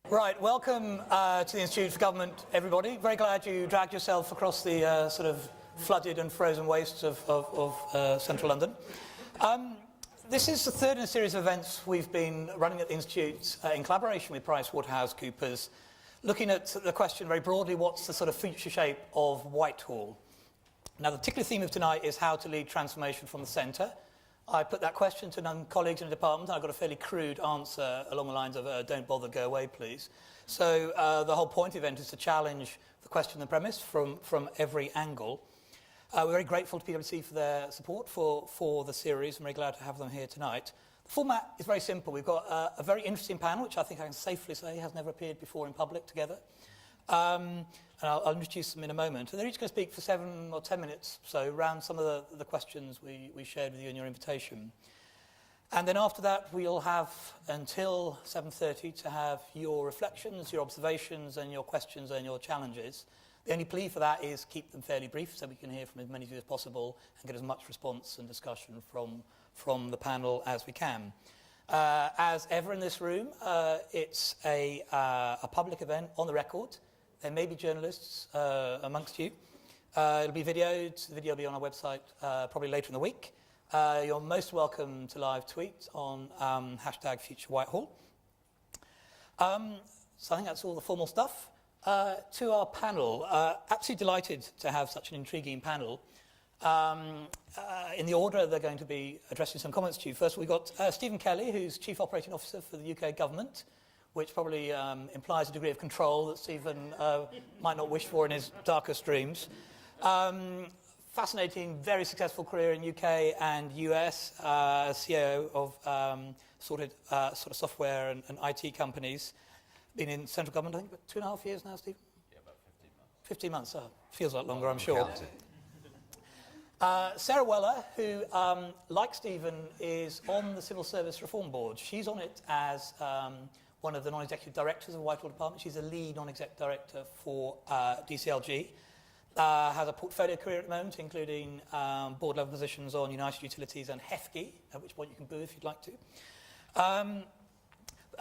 Right, welcome to the Institute for Government, everybody. Very glad you dragged yourself across the sort of flooded and frozen wastes of central London. This is the third in a series of events we've been running at the Institute in collaboration with PricewaterhouseCoopers, looking at the question very broadly, what's the sort of future shape of Whitehall? Now, the particular theme of tonight is how to lead transformation from the centre. I put that question to colleagues in the department, and I got a fairly crude answer along the lines of, don't bother, go away, please. So the whole point of the event is to challenge the question and the premise from every angle. We're very grateful to PwC for their support for the series. I'm very glad to have them here tonight. The format is very simple. We've got a very interesting panel, which I think I can safely say has never appeared before in public together. And I'll introduce them in a moment. And they're each going to speak for 7 or 10 minutes, so around some of the questions we shared with you in your invitation. And then after that, we'll have until 7:30 to have your reflections, your observations, and your questions and your challenges. The only plea for that is keep them fairly brief so we can hear from as many of you as possible and get as much response and discussion from the panel as we can. As ever in this room, it's a public event on the record. There may be journalists amongst you. It'll be videoed. The video will be on our website probably later in the week. You're most welcome to live tweet on #FutureWhitehall. So I think that's all the formal stuff. To our panel, absolutely delighted to have such an intriguing panel. In the order they're going to be addressing some comments to you. First, we've got Stephen Kelly, who's Chief Operating Officer for the UK Government, which probably implies a degree of control that Stephen might not wish for in his darkest dreams. Fascinating, very successful career in UK and US, CEO of sort of software and IT companies. Been in central government, I think, about 2.5 years now, Stephen? Yeah, about 15 months. 15 months, feels like longer, I'm sure. Sara Weller, who, like Stephen, is on the Civil Service Reform Board. She's on it as one of the non-executive directors of the Whitehall Department. She's a lead non-exec director for DCLG. Has a portfolio career at the moment, including board-level positions on United Utilities and HEFGI, at which point you can boo if you'd like to.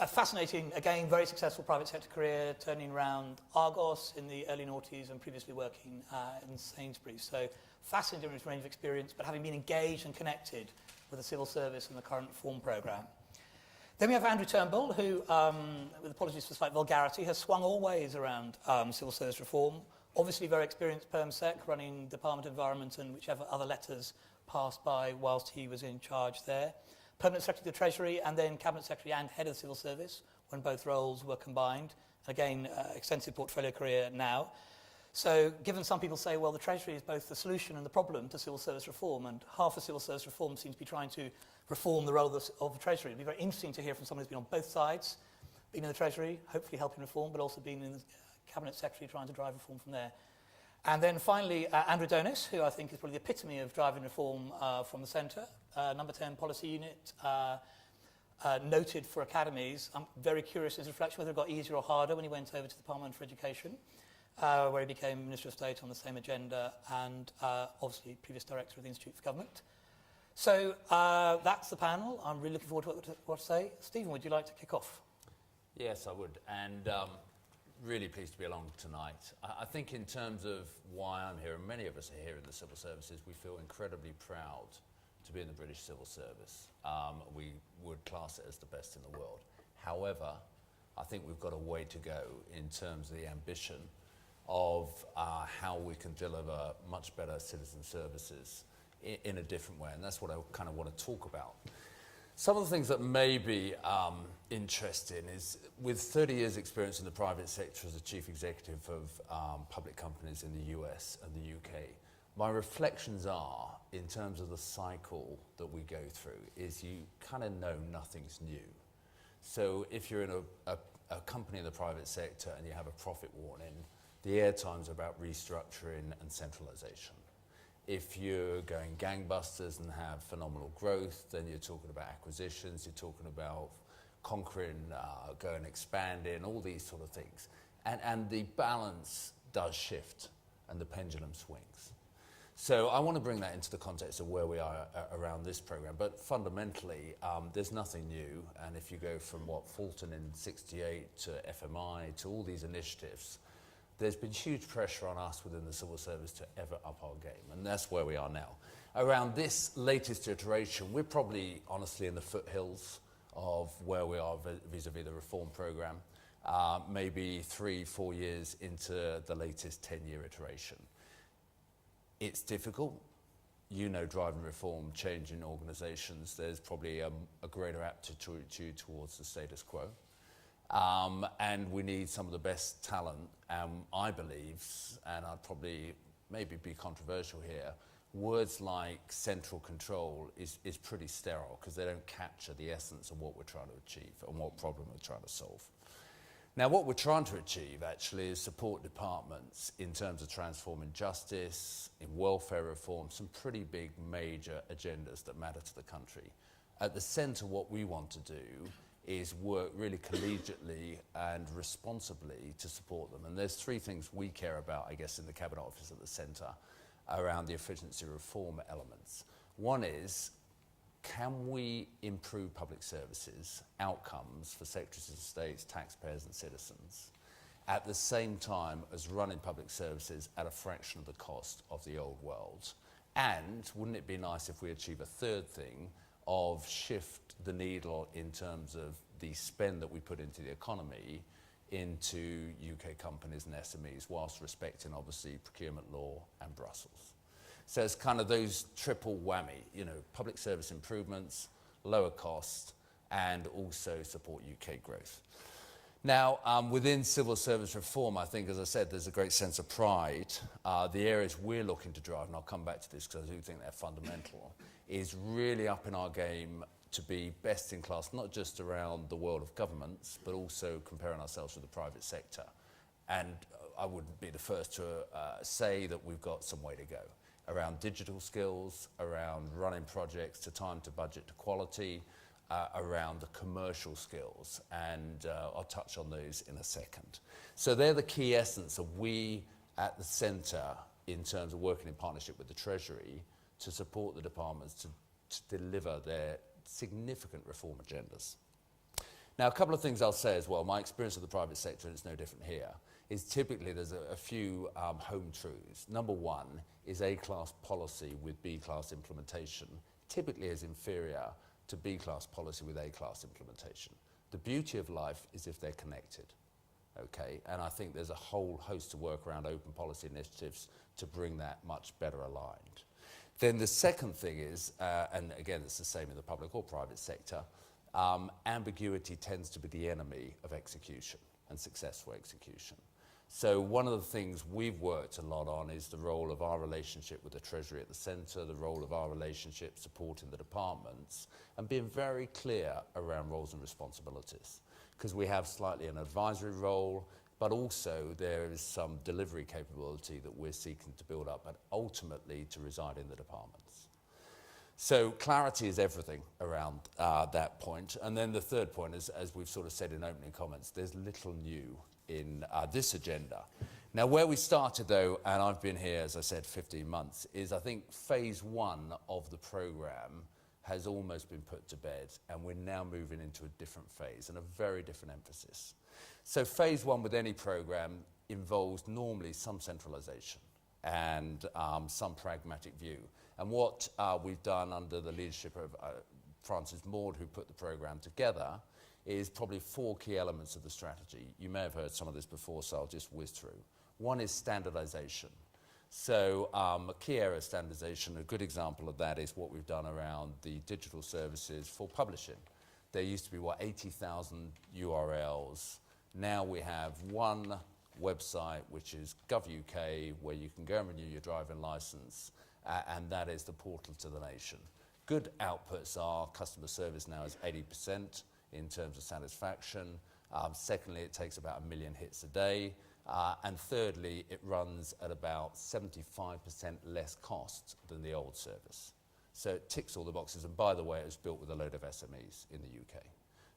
A fascinating, again, very successful private sector career, turning around Argos in the early noughties and previously working in Sainsbury's. So fascinating range of experience, but having been engaged and connected with the civil service and the current reform programme. Then we have Andrew Turnbull, who, with apologies for slight vulgarity, has swung all ways around civil service reform. Obviously very experienced Perm Sec, running Department of Environment and whichever other letters passed by whilst he was in charge there. Permanent Secretary of the Treasury, and then Cabinet Secretary and Head of the Civil Service when both roles were combined. Again, extensive portfolio career now. So given some people say, well, the Treasury is both the solution and the problem to civil service reform, and half of civil service reform seems to be trying to reform the role of the Treasury. It'd be very interesting to hear from someone who's been on both sides, been in the Treasury, hopefully helping reform, but also been in the Cabinet Secretary trying to drive reform from there. And then finally, Lord Adonis, who I think is probably the epitome of driving reform from the centre. Number 10 policy unit, noted for academies. I'm very curious his reflection whether it got easier or harder when he went over to the Department for Education, where he became Minister of State on the same agenda, and obviously previous director of the Institute for Government. So that's the panel. I'm really looking forward to what to say. Stephen, would you like to kick off? Yes, I would. And really pleased to be along tonight. I think in terms of why I'm here, and many of us are here in the civil services, we feel incredibly proud to be in the British civil service. We would class it as the best in the world. However, I think we've got a way to go in terms of the ambition of how we can deliver much better citizen services in a different way, and that's what I kind of want to talk about. Some of the things that may be interesting is, with 30 years experience in the private sector as a chief executive of public companies in the US and the UK, my reflections are, in terms of the cycle that we go through, is you kind of know nothing's new. So if you're in a company in the private sector and you have a profit warning, the airtime's about restructuring and centralisation. If you're going gangbusters and have phenomenal growth, then you're talking about acquisitions, you're talking about conquering, going expanding, all these sort of things. And the balance does shift and the pendulum swings. So I want to bring that into the context of where we are around this program. But fundamentally, there's nothing new. And if you go from Fulton in '68 to FMI to all these initiatives, there's been huge pressure on us within the civil service to ever up our game. And that's where we are now. Around this latest iteration, we're probably honestly in the foothills of where we are vis-a-vis the reform program, maybe 3-4 years into the latest 10-year iteration. It's difficult. You know, driving reform, changing organisations, there's probably a greater aptitude towards the status quo. And we need some of the best talent, I believe, and I'd probably maybe be controversial here, words like central control is pretty sterile because they don't capture the essence of what we're trying to achieve and what problem we're trying to solve. Now, what we're trying to achieve actually is support departments in terms of transforming justice, in welfare reform, some pretty big major agendas that matter to the country. At the centre, what we want to do is work really collegiately and responsibly to support them. And there's 3 things we care about, I guess, in the Cabinet Office at the centre around the efficiency reform elements. One is, can we improve public services outcomes for secretaries of states, taxpayers and citizens at the same time as running public services at a fraction of the cost of the old world? And wouldn't it be nice if we achieve a third thing of shift the needle in terms of the spend that we put into the economy into UK companies and SMEs, whilst respecting, obviously, procurement law and Brussels. So it's kind of those triple whammy, you know, public service improvements, lower cost, and also support UK growth. Now, within civil service reform, I think, as I said, there's a great sense of pride. The areas we're looking to drive, and I'll come back to this because I do think they're fundamental, is really upping our game to be best in class, not just around the world of governments, but also comparing ourselves with the private sector. And I would be the first to say that we've got some way to go around digital skills, around running projects to time, to budget, to quality, around the commercial skills. And I'll touch on those in a second. So they're the key essence of we at the centre in terms of working in partnership with the Treasury to support the departments to deliver their significant reform agendas. Now, a couple of things I'll say as well. My experience of the private sector, and it's no different here, is typically there's a few home truths. Number one is A-class policy with B-class implementation typically is inferior to B-class policy with A-class implementation. The beauty of life is if they're connected, okay? And I think there's a whole host of work around open policy initiatives to bring that much better aligned. Then the second thing is, and again, it's the same in the public or private sector, ambiguity tends to be the enemy of execution and successful execution. So one of the things we've worked a lot on is the role of our relationship with the Treasury at the centre, the role of our relationship supporting the departments, and being very clear around roles and responsibilities. Because we have slightly an advisory role, but also there is some delivery capability that we're seeking to build up and ultimately to reside in the departments. So clarity is everything around that point. And then the third point is, as we've sort of said in opening comments, there's little new in this agenda. Now, where we started, though, and I've been here, as I said, 15 months, is I think phase one of the programme has almost been put to bed, and we're now moving into a different phase and a very different emphasis. So phase one with any programme involves normally some centralisation and some pragmatic view. And what we've done under the leadership of Francis Maud, who put the programme together, is probably 4 key elements of the strategy. You may have heard some of this before, so I'll just whiz through. One is standardization. So a key area of standardization, a good example of that is what we've done around the digital services for publishing. There used to be, 80,000 URLs. Now we have one website, which is GovUK, where you can go and renew your driving license, and that is the portal to the nation. Good outputs are customer service now is 80%. In terms of satisfaction. Secondly, it takes about 1 million hits a day. And thirdly, it runs at about 75% less cost than the old service. So it ticks all the boxes. And by the way, it was built with a load of SMEs in the UK.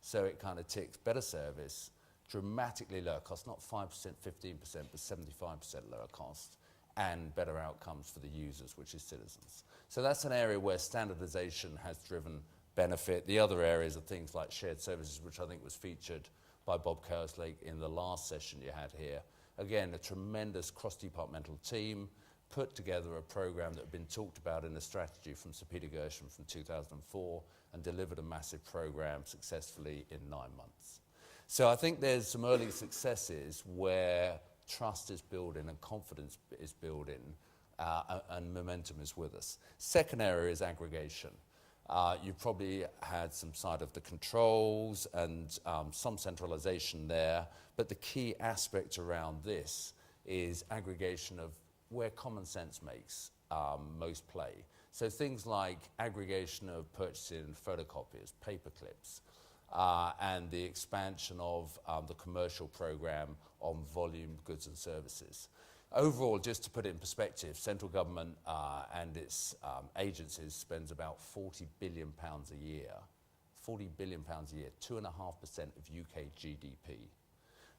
So it kind of ticks better service, dramatically lower cost, not 5%, 15%, but 75% lower cost, and better outcomes for the users, which is citizens. So that's an area where standardization has driven benefit. The other areas are things like shared services, which I think was featured by Bob Kerslake in the last session you had here. Again, a tremendous cross-departmental team put together a program that had been talked about in the strategy from Sir Peter Gershon from 2004 and delivered a massive program successfully in 9 months. So I think there's some early successes where trust is building and confidence is building and momentum is with us. Second area is aggregation. You probably had some side of the controls and some centralization there, but the key aspect around this is aggregation of where common sense makes most play. So things like aggregation of purchasing photocopiers, paper clips, and the expansion of the commercial program on volume goods and services. Overall, just to put it in perspective, central government and its agencies spends about £40 billion a year. £40 billion a year, 2.5% of UK GDP.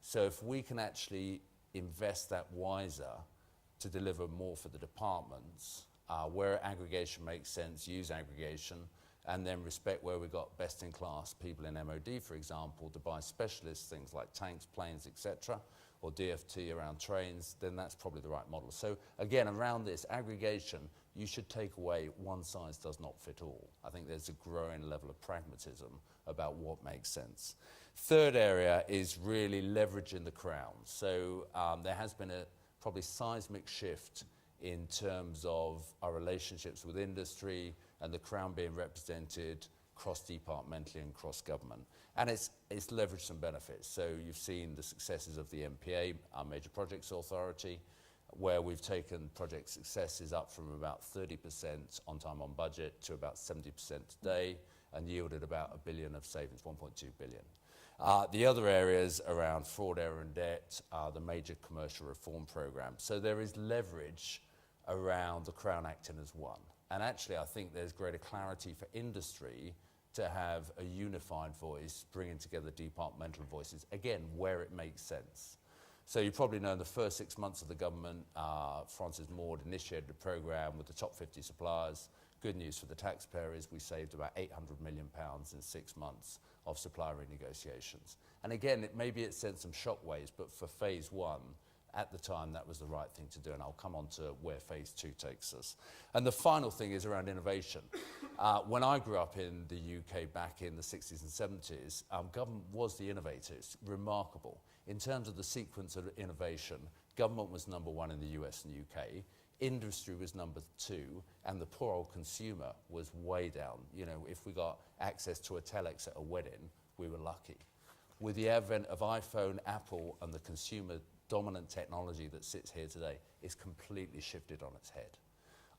So if we can actually invest that wiser to deliver more for the departments, where aggregation makes sense, use aggregation, and then respect where we've got best-in-class people in MOD, for example, to buy specialist things like tanks, planes, etc., or DFT around trains, then that's probably the right model. So again, around this aggregation, you should take away one size does not fit all. I think there's a growing level of pragmatism about what makes sense. Third area is really leveraging the crown. So there has been a probably seismic shift in terms of our relationships with industry and the crown being represented cross-departmentally and cross-government. And it's leveraged some benefits. So you've seen the successes of the MPA, our Major Projects Authority, where we've taken project successes up from about 30% on time on budget to about 70% today and yielded about £1 billion of savings, 1.2 billion. The other areas around fraud, error and debt, the major commercial reform program. So there is leverage around the Crown acting as one. And actually, I think there's greater clarity for industry to have a unified voice, bringing together departmental voices, again, where it makes sense. So you probably know in the first 6 months of the government, Francis Maud initiated a program with the top 50 suppliers. Good news for the taxpayer is we saved about £800 million in 6 months of supplier renegotiations. And again, maybe it sent some shockwaves, but for phase one, at the time, that was the right thing to do, and I'll come on to where phase two takes us. And the final thing is around innovation. When I grew up in the UK back in the 60s and 70s, government was the innovator. It's remarkable. In terms of the sequence of innovation, government was number one in the US and UK, industry was number two, and the poor old consumer was way down. You know, if we got access to a telex at a wedding, we were lucky. With the advent of iPhone, Apple, and the consumer dominant technology that sits here today is completely shifted on its head.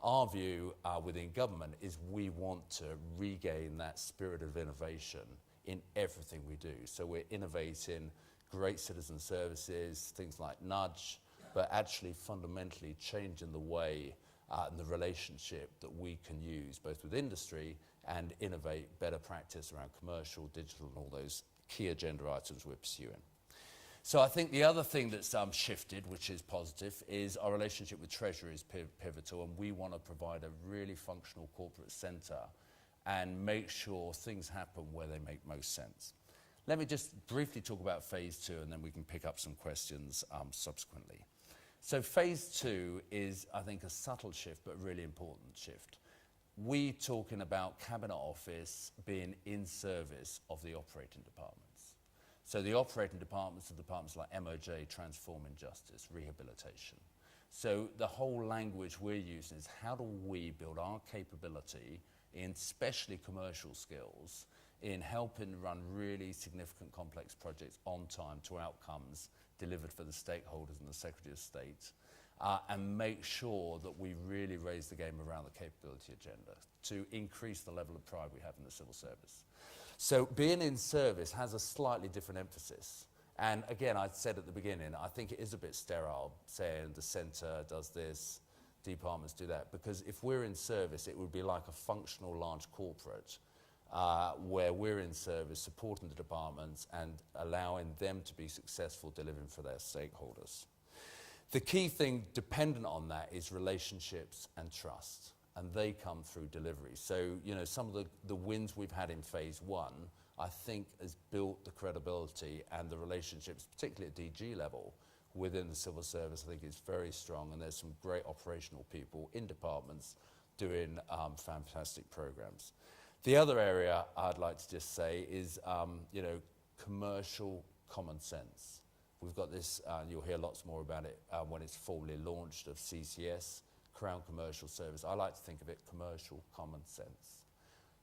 Our view within government is we want to regain that spirit of innovation in everything we do. So we're innovating great citizen services, things like nudge, but actually fundamentally changing the way and the relationship that we can use both with industry and innovate better practice around commercial, digital, and all those key agenda items we're pursuing. So I think the other thing that's shifted, which is positive, is our relationship with Treasury is pivotal, and we want to provide a really functional corporate centre and make sure things happen where they make most sense. Let me just briefly talk about phase two, and then we can pick up some questions subsequently. So phase two is, I think, a subtle shift, but really important shift. We talking about Cabinet Office being in service of the operating departments. So the operating departments are departments like MOJ, Transforming Justice, Rehabilitation. So the whole language we're using is how do we build our capability in especially commercial skills in helping run really significant complex projects on time to outcomes delivered for the stakeholders and the Secretary of State, and make sure that we really raise the game around the capability agenda to increase the level of pride we have in the civil service. So being in service has a slightly different emphasis. And again, I said at the beginning, I think it is a bit sterile saying the centre does this, departments do that, because if we're in service, it would be like a functional large corporate where we're in service, supporting the departments and allowing them to be successful delivering for their stakeholders. The key thing dependent on that is relationships and trust, and they come through delivery. So, you know, some of the wins we've had in phase one, I think has built the credibility and the relationships, particularly at DG level, within the civil service. I think is very strong, and there's some great operational people in departments doing fantastic programs. The other area I'd like to just say is, you know, commercial common sense. We've got this, you'll hear lots more about it when it's formally launched, of CCS, Crown Commercial Service. I like to think of it commercial common sense.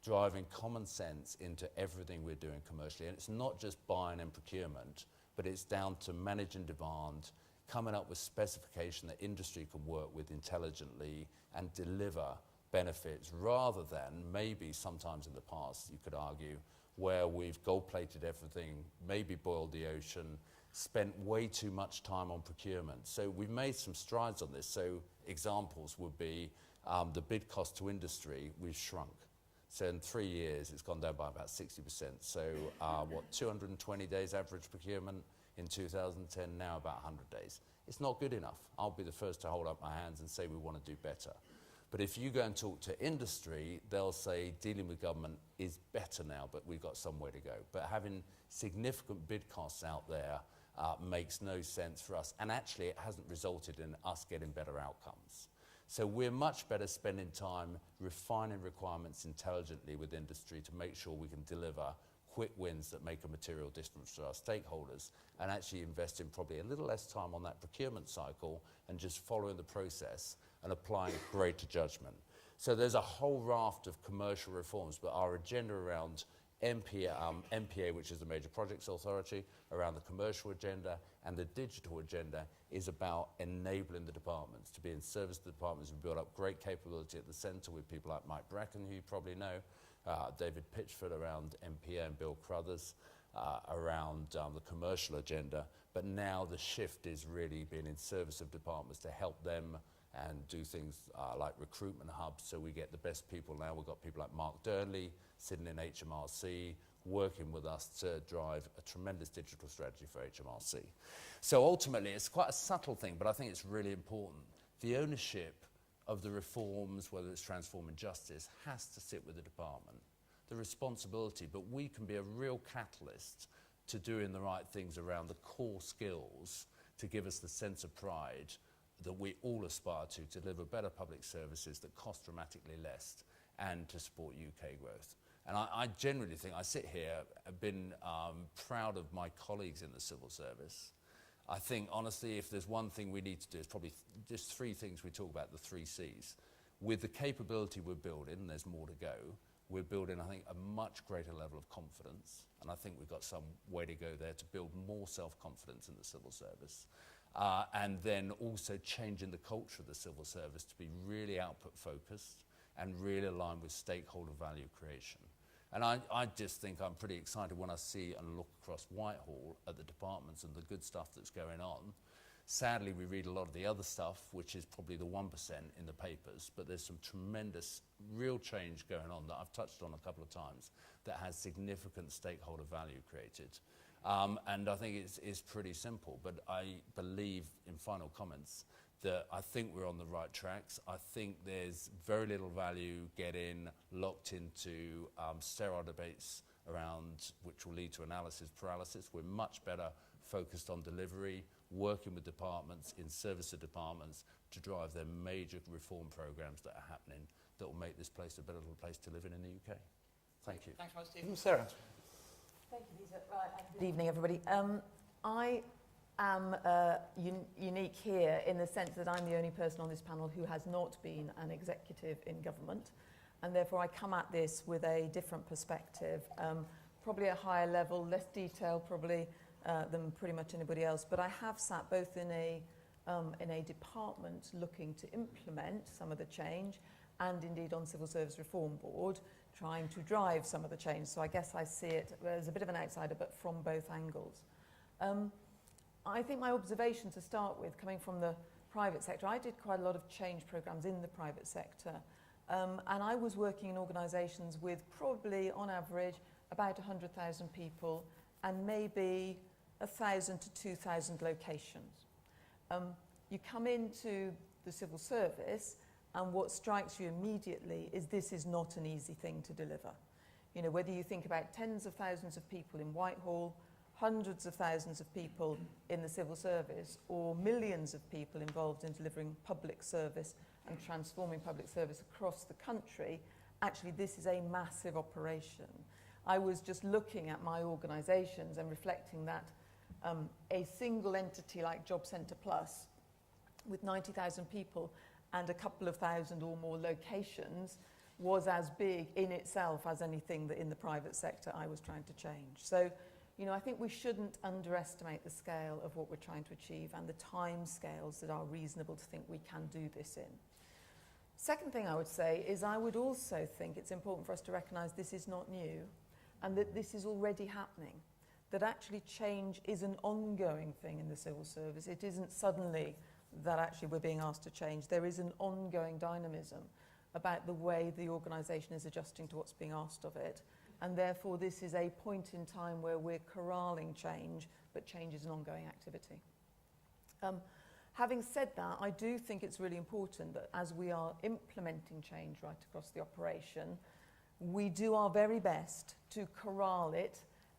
Driving common sense into everything we're doing commercially. And it's not just buying and procurement, but it's down to managing demand, coming up with specification that industry can work with intelligently and deliver benefits, rather than maybe sometimes in the past, you could argue, where we've gold-plated everything, maybe boiled the ocean, spent way too much time on procurement. So we've made some strides on this. So examples would be the bid cost to industry, we've shrunk. So in 3 years, it's gone down by about 60%. So 220 days average procurement in 2010, now about 100 days. It's not good enough. I'll be the first to hold up my hands and say we want to do better. But if you go and talk to industry, they'll say dealing with government is better now, but we've got some way to go. But having significant bid costs out there makes no sense for us. And actually, it hasn't resulted in us getting better outcomes. So we're much better spending time refining requirements intelligently with industry to make sure we can deliver quick wins that make a material difference to our stakeholders, and actually investing probably a little less time on that procurement cycle and just following the process and applying greater judgment. So there's a whole raft of commercial reforms, but our agenda around MPA, which is the Major Projects Authority, around the commercial agenda and the digital agenda, is about enabling the departments to be in service to the departments. We've built up great capability at the centre with people like Mike Bracken, who you probably know, David Pitchford around MPA, and Bill Crothers around the commercial agenda. But now the shift is really being in service of departments to help them and do things like recruitment hubs, so we get the best people now. We've got people like Mark Durnley sitting in HMRC, working with us to drive a tremendous digital strategy for HMRC. So ultimately, it's quite a subtle thing, but I think it's really important. The ownership of the reforms, whether it's transforming justice, has to sit with the department. The responsibility, but we can be a real catalyst to doing the right things around the core skills to give us the sense of pride that we all aspire to deliver better public services that cost dramatically less and to support UK growth. And I genuinely think, I sit here, I've been proud of my colleagues in the civil service. I think, honestly, if there's one thing we need to do, it's probably just three things we talk about, the 3 Cs. With the capability we're building, and there's more to go, we're building, I think, a much greater level of confidence. And I think we've got some way to go there to build more self-confidence in the civil service. And then also changing the culture of the civil service to be really output focused and really aligned with stakeholder value creation. And I just think I'm pretty excited when I see and look across Whitehall at the departments and the good stuff that's going on. Sadly, we read a lot of the other stuff, which is probably the 1% in the papers, but there's some tremendous real change going on that I've touched on a couple of times that has significant stakeholder value created. And I think it's pretty simple, but I believe, in final comments, that I think we're on the right tracks. I think there's very little value getting locked into sterile debates around which will lead to analysis paralysis. We're much better focused on delivery, working with departments, in service of departments, to drive their major reform programs that are happening that will make this place a better little place to live in the UK. Thank you. Thanks very much, Stephen. Sarah. Thank you, Peter. Right, and good evening, everybody. I am unique here in the sense that I'm the only person on this panel who has not been an executive in government, and therefore I come at this with a different perspective, probably a higher level, less detail probably than pretty much anybody else. But I have sat both in a department looking to implement some of the change, and indeed on Civil Service Reform Board, trying to drive some of the change. So I guess I see it as a bit of an outsider, but from both angles. I think my observation to start with, coming from the private sector, I did quite a lot of change programs in the private sector. And I was working in organisations with probably, on average, about 100,000 people and maybe 1,000 to 2,000 locations. you come into the civil service and what strikes you immediately is this is not an easy thing to deliver. You know, whether you think about tens of thousands of people in Whitehall, hundreds of thousands of people in the civil service, or millions of people involved in delivering public service and transforming public service across the country, actually this is a massive operation. I was just looking at my organisations and reflecting that a single entity like Job Centre Plus with 90,000 people and a couple of thousand or more locations was as big in itself as anything that in the private sector I was trying to change. So, you know, I think we shouldn't underestimate the scale of what we're trying to achieve and the time scales that are reasonable to think we can do this in. Second thing I would say is I would also think it's important for us to recognise this is not new and that this is already happening, that actually change is an ongoing thing in the civil service. It isn't suddenly that actually we're being asked to change. There is an ongoing dynamism about the way the organisation is adjusting to what's being asked of it. And therefore, this is a point in time where we're corralling change, but change is an ongoing activity. Having said that, I do think it's really important that as we are implementing change right across the operation, we do our very best to corral it,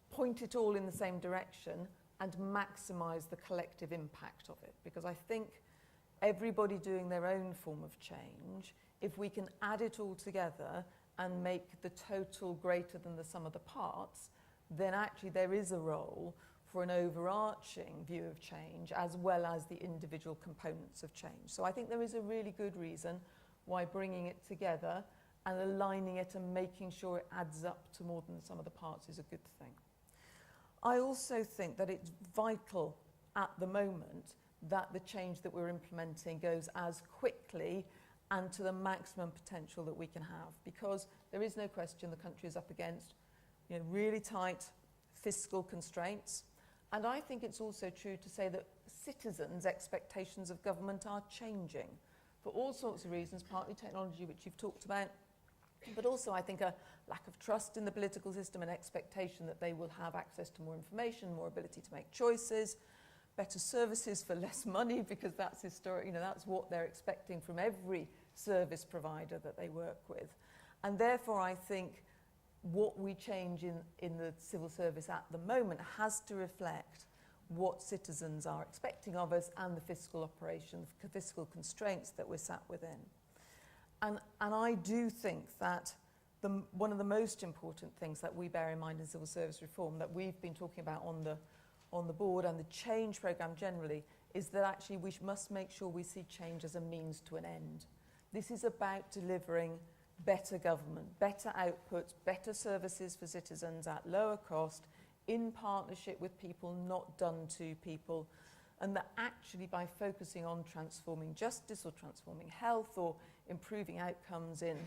point it all in the same direction, and maximise the collective impact of it. Because I think everybody doing their own form of change, if we can add it all together and make the total greater than the sum of the parts, then actually there is a role for an overarching view of change as well as the individual components of change. So I think there is a really good reason why bringing it together and aligning it and making sure it adds up to more than the sum of the parts is a good thing. I also think that it's vital at the moment that the change that we're implementing goes as quickly and to the maximum potential that we can have, because there is no question the country is up against, you know, really tight fiscal constraints. And I think it's also true to say that citizens' expectations of government are changing for all sorts of reasons, partly technology, which you've talked about, but also I think a lack of trust in the political system and expectation that they will have access to more information, more ability to make choices, better services for less money, because that's historic, you know, that's what they're expecting from every service provider that they work with. And therefore I think what we change in the civil service at the moment has to reflect what citizens are expecting of us and the fiscal operation, the fiscal constraints that we're sat within. And I do think that one of the most important things that we bear in mind in civil service reform that we've been talking about on the board and the change programme generally is that actually we must make sure we see change as a means to an end. This is about delivering better government, better outputs, better services for citizens at lower cost, in partnership with people, not done to people, and that actually by focusing on transforming justice or transforming health or improving outcomes in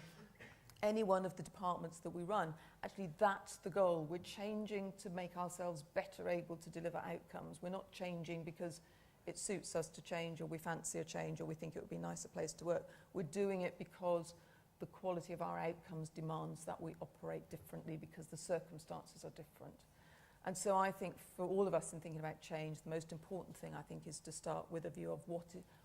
any one of the departments that we run, actually that's the goal. We're changing to make ourselves better able to deliver outcomes. We're not changing because it suits us to change or we fancy a change or we think it would be a nicer place to work. We're doing it because the quality of our outcomes demands that we operate differently because the circumstances are different. And so I think for all of us in thinking about change, the most important thing I think is to start with a view of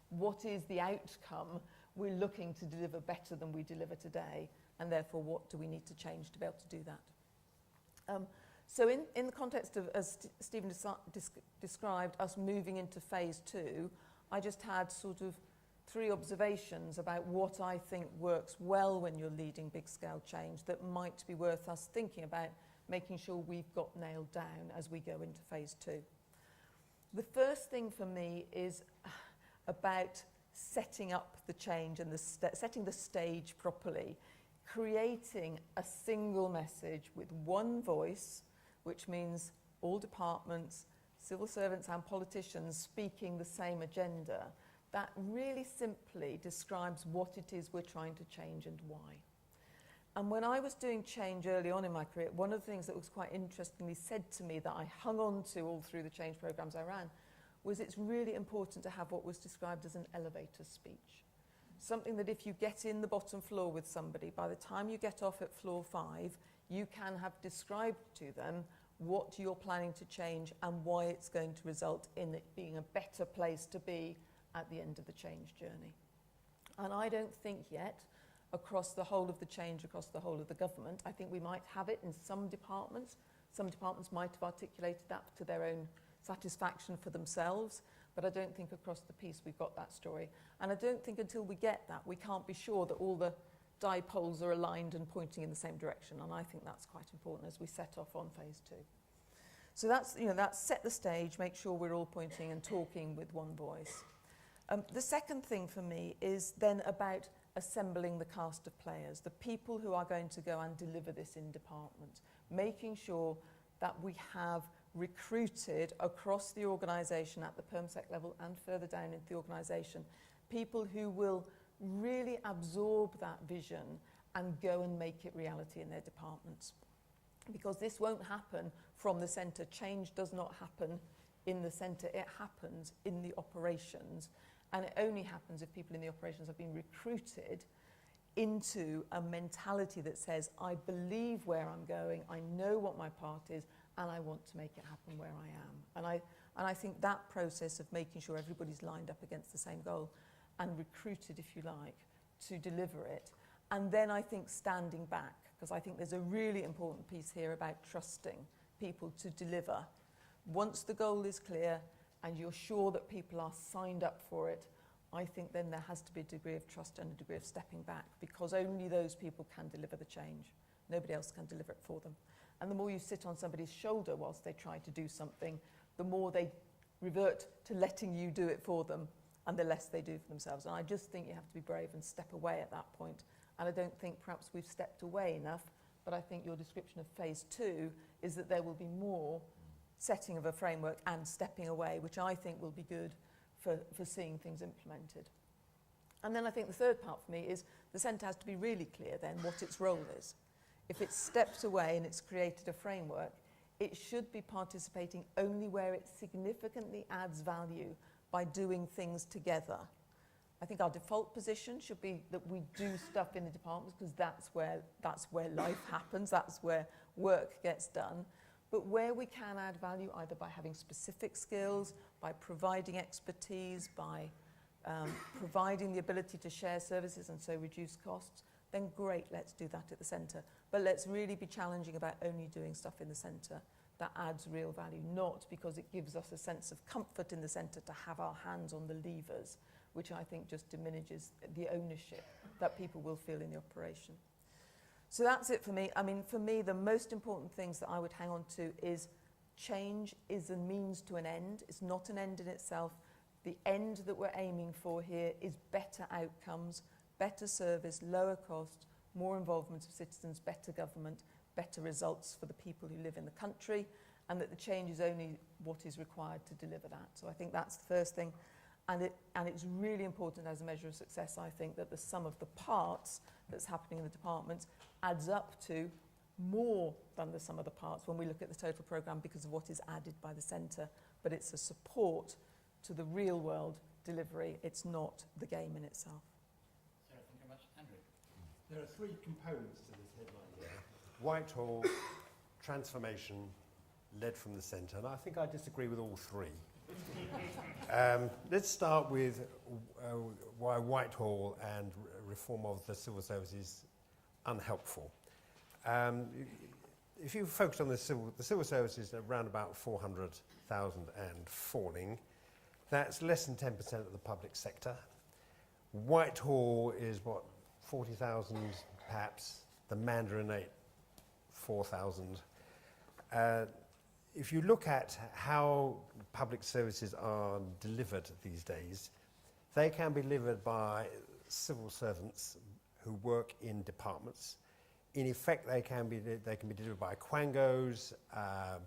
what is the outcome we're looking to deliver better than we deliver today, and therefore what do we need to change to be able to do that. So in the context of, as Stephen described, us moving into phase 2, I just had sort of 3 observations about what I think works well when you're leading big-scale change that might be worth us thinking about, making sure we've got nailed down as we go into phase 2. The first thing for me is about setting up the change and setting the stage properly, creating a single message with one voice, which means all departments, civil servants and politicians speaking the same agenda. That really simply describes what it is we're trying to change and why. And when I was doing change early on in my career, one of the things that was quite interestingly said to me that I hung on to all through the change programmes I ran was it's really important to have what was described as an elevator speech. Something that if you get in the bottom floor with somebody, by the time you get off at floor 5, you can have described to them what you're planning to change and why it's going to result in it being a better place to be at the end of the change journey. And I don't think yet, across the whole of the change, across the whole of the government, I think we might have it in some departments. Some departments might have articulated that to their own satisfaction for themselves, but I don't think across the piece we've got that story. And I don't think until we get that, we can't be sure that all the dipoles are aligned and pointing in the same direction, and I think that's quite important as we set off on phase 2. So that's, that's set the stage, make sure we're all pointing and talking with one voice. The second thing for me is then about assembling the cast of players, the people who are going to go and deliver this in department, making sure that we have recruited across the organisation at the PermSec level and further down into the organisation, people who will really absorb that vision and go and make it reality in their departments. Because this won't happen from the centre. Change does not happen in the centre, it happens in the operations. And it only happens if people in the operations have been recruited into a mentality that says, I believe where I'm going, I know what my part is, and I want to make it happen where I am. And I think that process of making sure everybody's lined up against the same goal and recruited, if you like, to deliver it. And then I think standing back, because I think there's a really important piece here about trusting people to deliver. Once the goal is clear and you're sure that people are signed up for it, I think then there has to be a degree of trust and a degree of stepping back, because only those people can deliver the change. Nobody else can deliver it for them. And the more you sit on somebody's shoulder whilst they try to do something, the more they revert to letting you do it for them, and the less they do for themselves. And I just think you have to be brave and step away at that point. And I don't think perhaps we've stepped away enough, but I think your description of phase 2 is that there will be more setting of a framework and stepping away, which I think will be good for seeing things implemented. And then I think the third part for me is the centre has to be really clear then what its role is. If it's stepped away and it's created a framework, it should be participating only where it significantly adds value by doing things together. I think our default position should be that we do stuff in the departments because that's where life happens, that's where work gets done. But where we can add value, either by having specific skills, by providing expertise, by providing the ability to share services and so reduce costs, then great, let's do that at the centre. But let's really be challenging about only doing stuff in the centre that adds real value, not because it gives us a sense of comfort in the centre to have our hands on the levers, which I think just diminishes the ownership that people will feel in the operation. So that's it for me. I mean, for me, the most important things that I would hang on to is change is a means to an end. It's not an end in itself. The end that we're aiming for here is better outcomes, better service, lower cost, more involvement of citizens, better government, better results for the people who live in the country, and that the change is only what is required to deliver that. So I think that's the first thing. And it's really important as a measure of success, I think, that the sum of the parts that's happening in the departments adds up to more than the sum of the parts when we look at the total programme because of what is added by the centre. But it's a support to the real world delivery. It's not the game in itself. Sarah, thank you very much. Andrew? There are 3 components to this headline here. Whitehall, transformation, led from the centre. And I think I disagree with all 3. Let's start with why Whitehall and reform of the civil service is unhelpful. If you focus on the civil service is around about 400,000 and falling. That's less than 10% of the public sector. Whitehall is what, 40,000 perhaps. The Mandarinate, 4,000. If you look at how public services are delivered these days, they can be delivered by civil servants who work in departments. In effect, they can be delivered by quangos,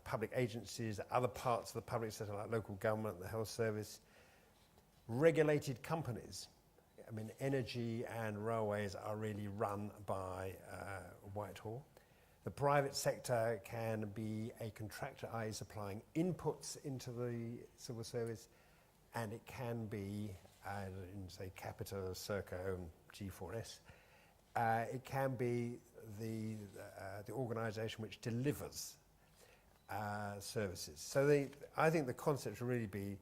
public agencies, other parts of the public sector like local government, the health service, regulated companies. I mean, energy and railways are really run by Whitehall. The private sector can be a contractor, i.e. supplying inputs into the civil service, and it can be, in say Capita, Serco and G4S, it can be the organisation which delivers services. So I think the concept should really be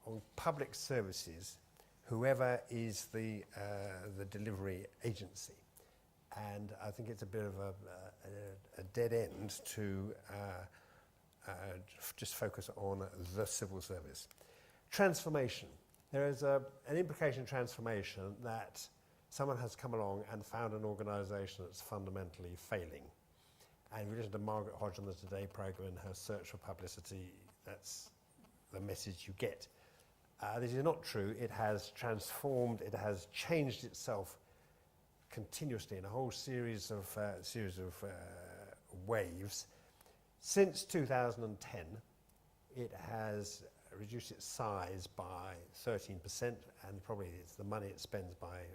on public services, whoever is the delivery agency. And I think it's a bit of a dead end to just focus on the civil service. Transformation. There is an implication of transformation that someone has come along and found an organisation that's fundamentally failing. And if you listen to Margaret Hodge on the Today programme and her search for publicity, that's the message you get. This is not true. It has transformed, it has changed itself continuously in a whole series of waves. Since 2010, it has reduced its size by 13%, and probably it's the money it spends by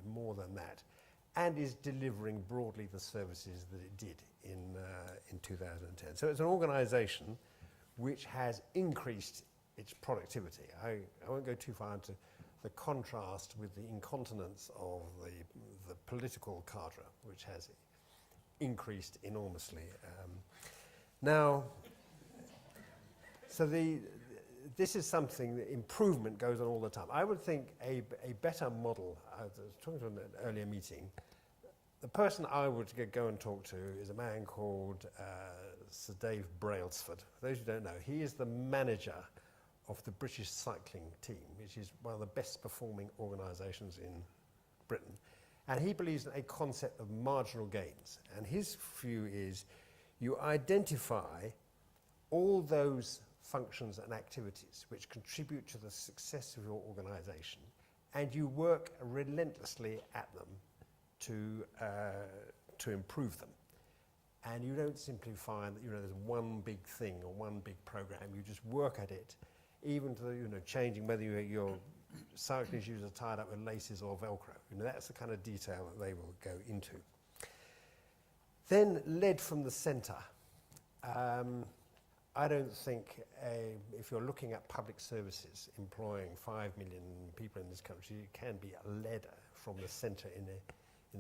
more than that, and is delivering broadly the services that it did in 2010. So it's an organisation which has increased its productivity. I won't go too far into the contrast with the incontinence of the political cadre, which has increased enormously. This is something that improvement goes on all the time. I would think a better model, I was talking to an earlier meeting, the person I would go and talk to is a man called Sir Dave Brailsford. For those who don't know, he is the manager of the British cycling team, which is one of the best performing organisations in Britain. And he believes in a concept of marginal gains. And his view is you identify all those functions and activities which contribute to the success of your organisation, and you work relentlessly at them to improve them. And you don't simply find that there's one big thing or one big program. You just work at it, even to changing whether your cycling shoes are tied up with laces or Velcro. That's the kind of detail that they will go into. Then led from the centre. I don't think if you're looking at public services employing 5 million people in this country, it can be led from the centre in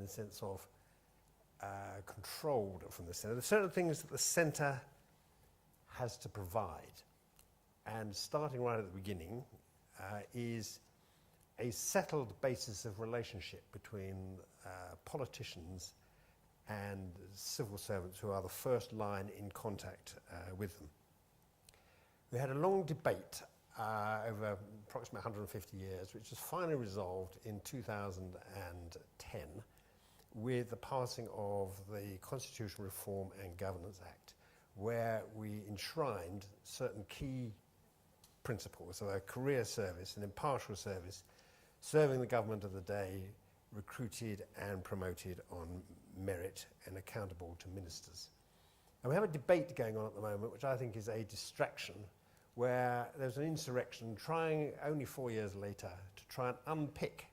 the sense of controlled from the centre. There are certain things that the centre has to provide, and starting right at the beginning is a settled basis of relationship between politicians and civil servants who are the first line in contact with them. We had a long debate over approximately 150 years, which was finally resolved in 2010 with the passing of the Constitutional Reform and Governance Act, where we enshrined certain key principles of a career service, an impartial service, serving the government of the day, recruited and promoted on merit and accountable to ministers. And we have a debate going on at the moment, which I think is a distraction, where there's an insurrection trying, only 4 years later, to try and unpick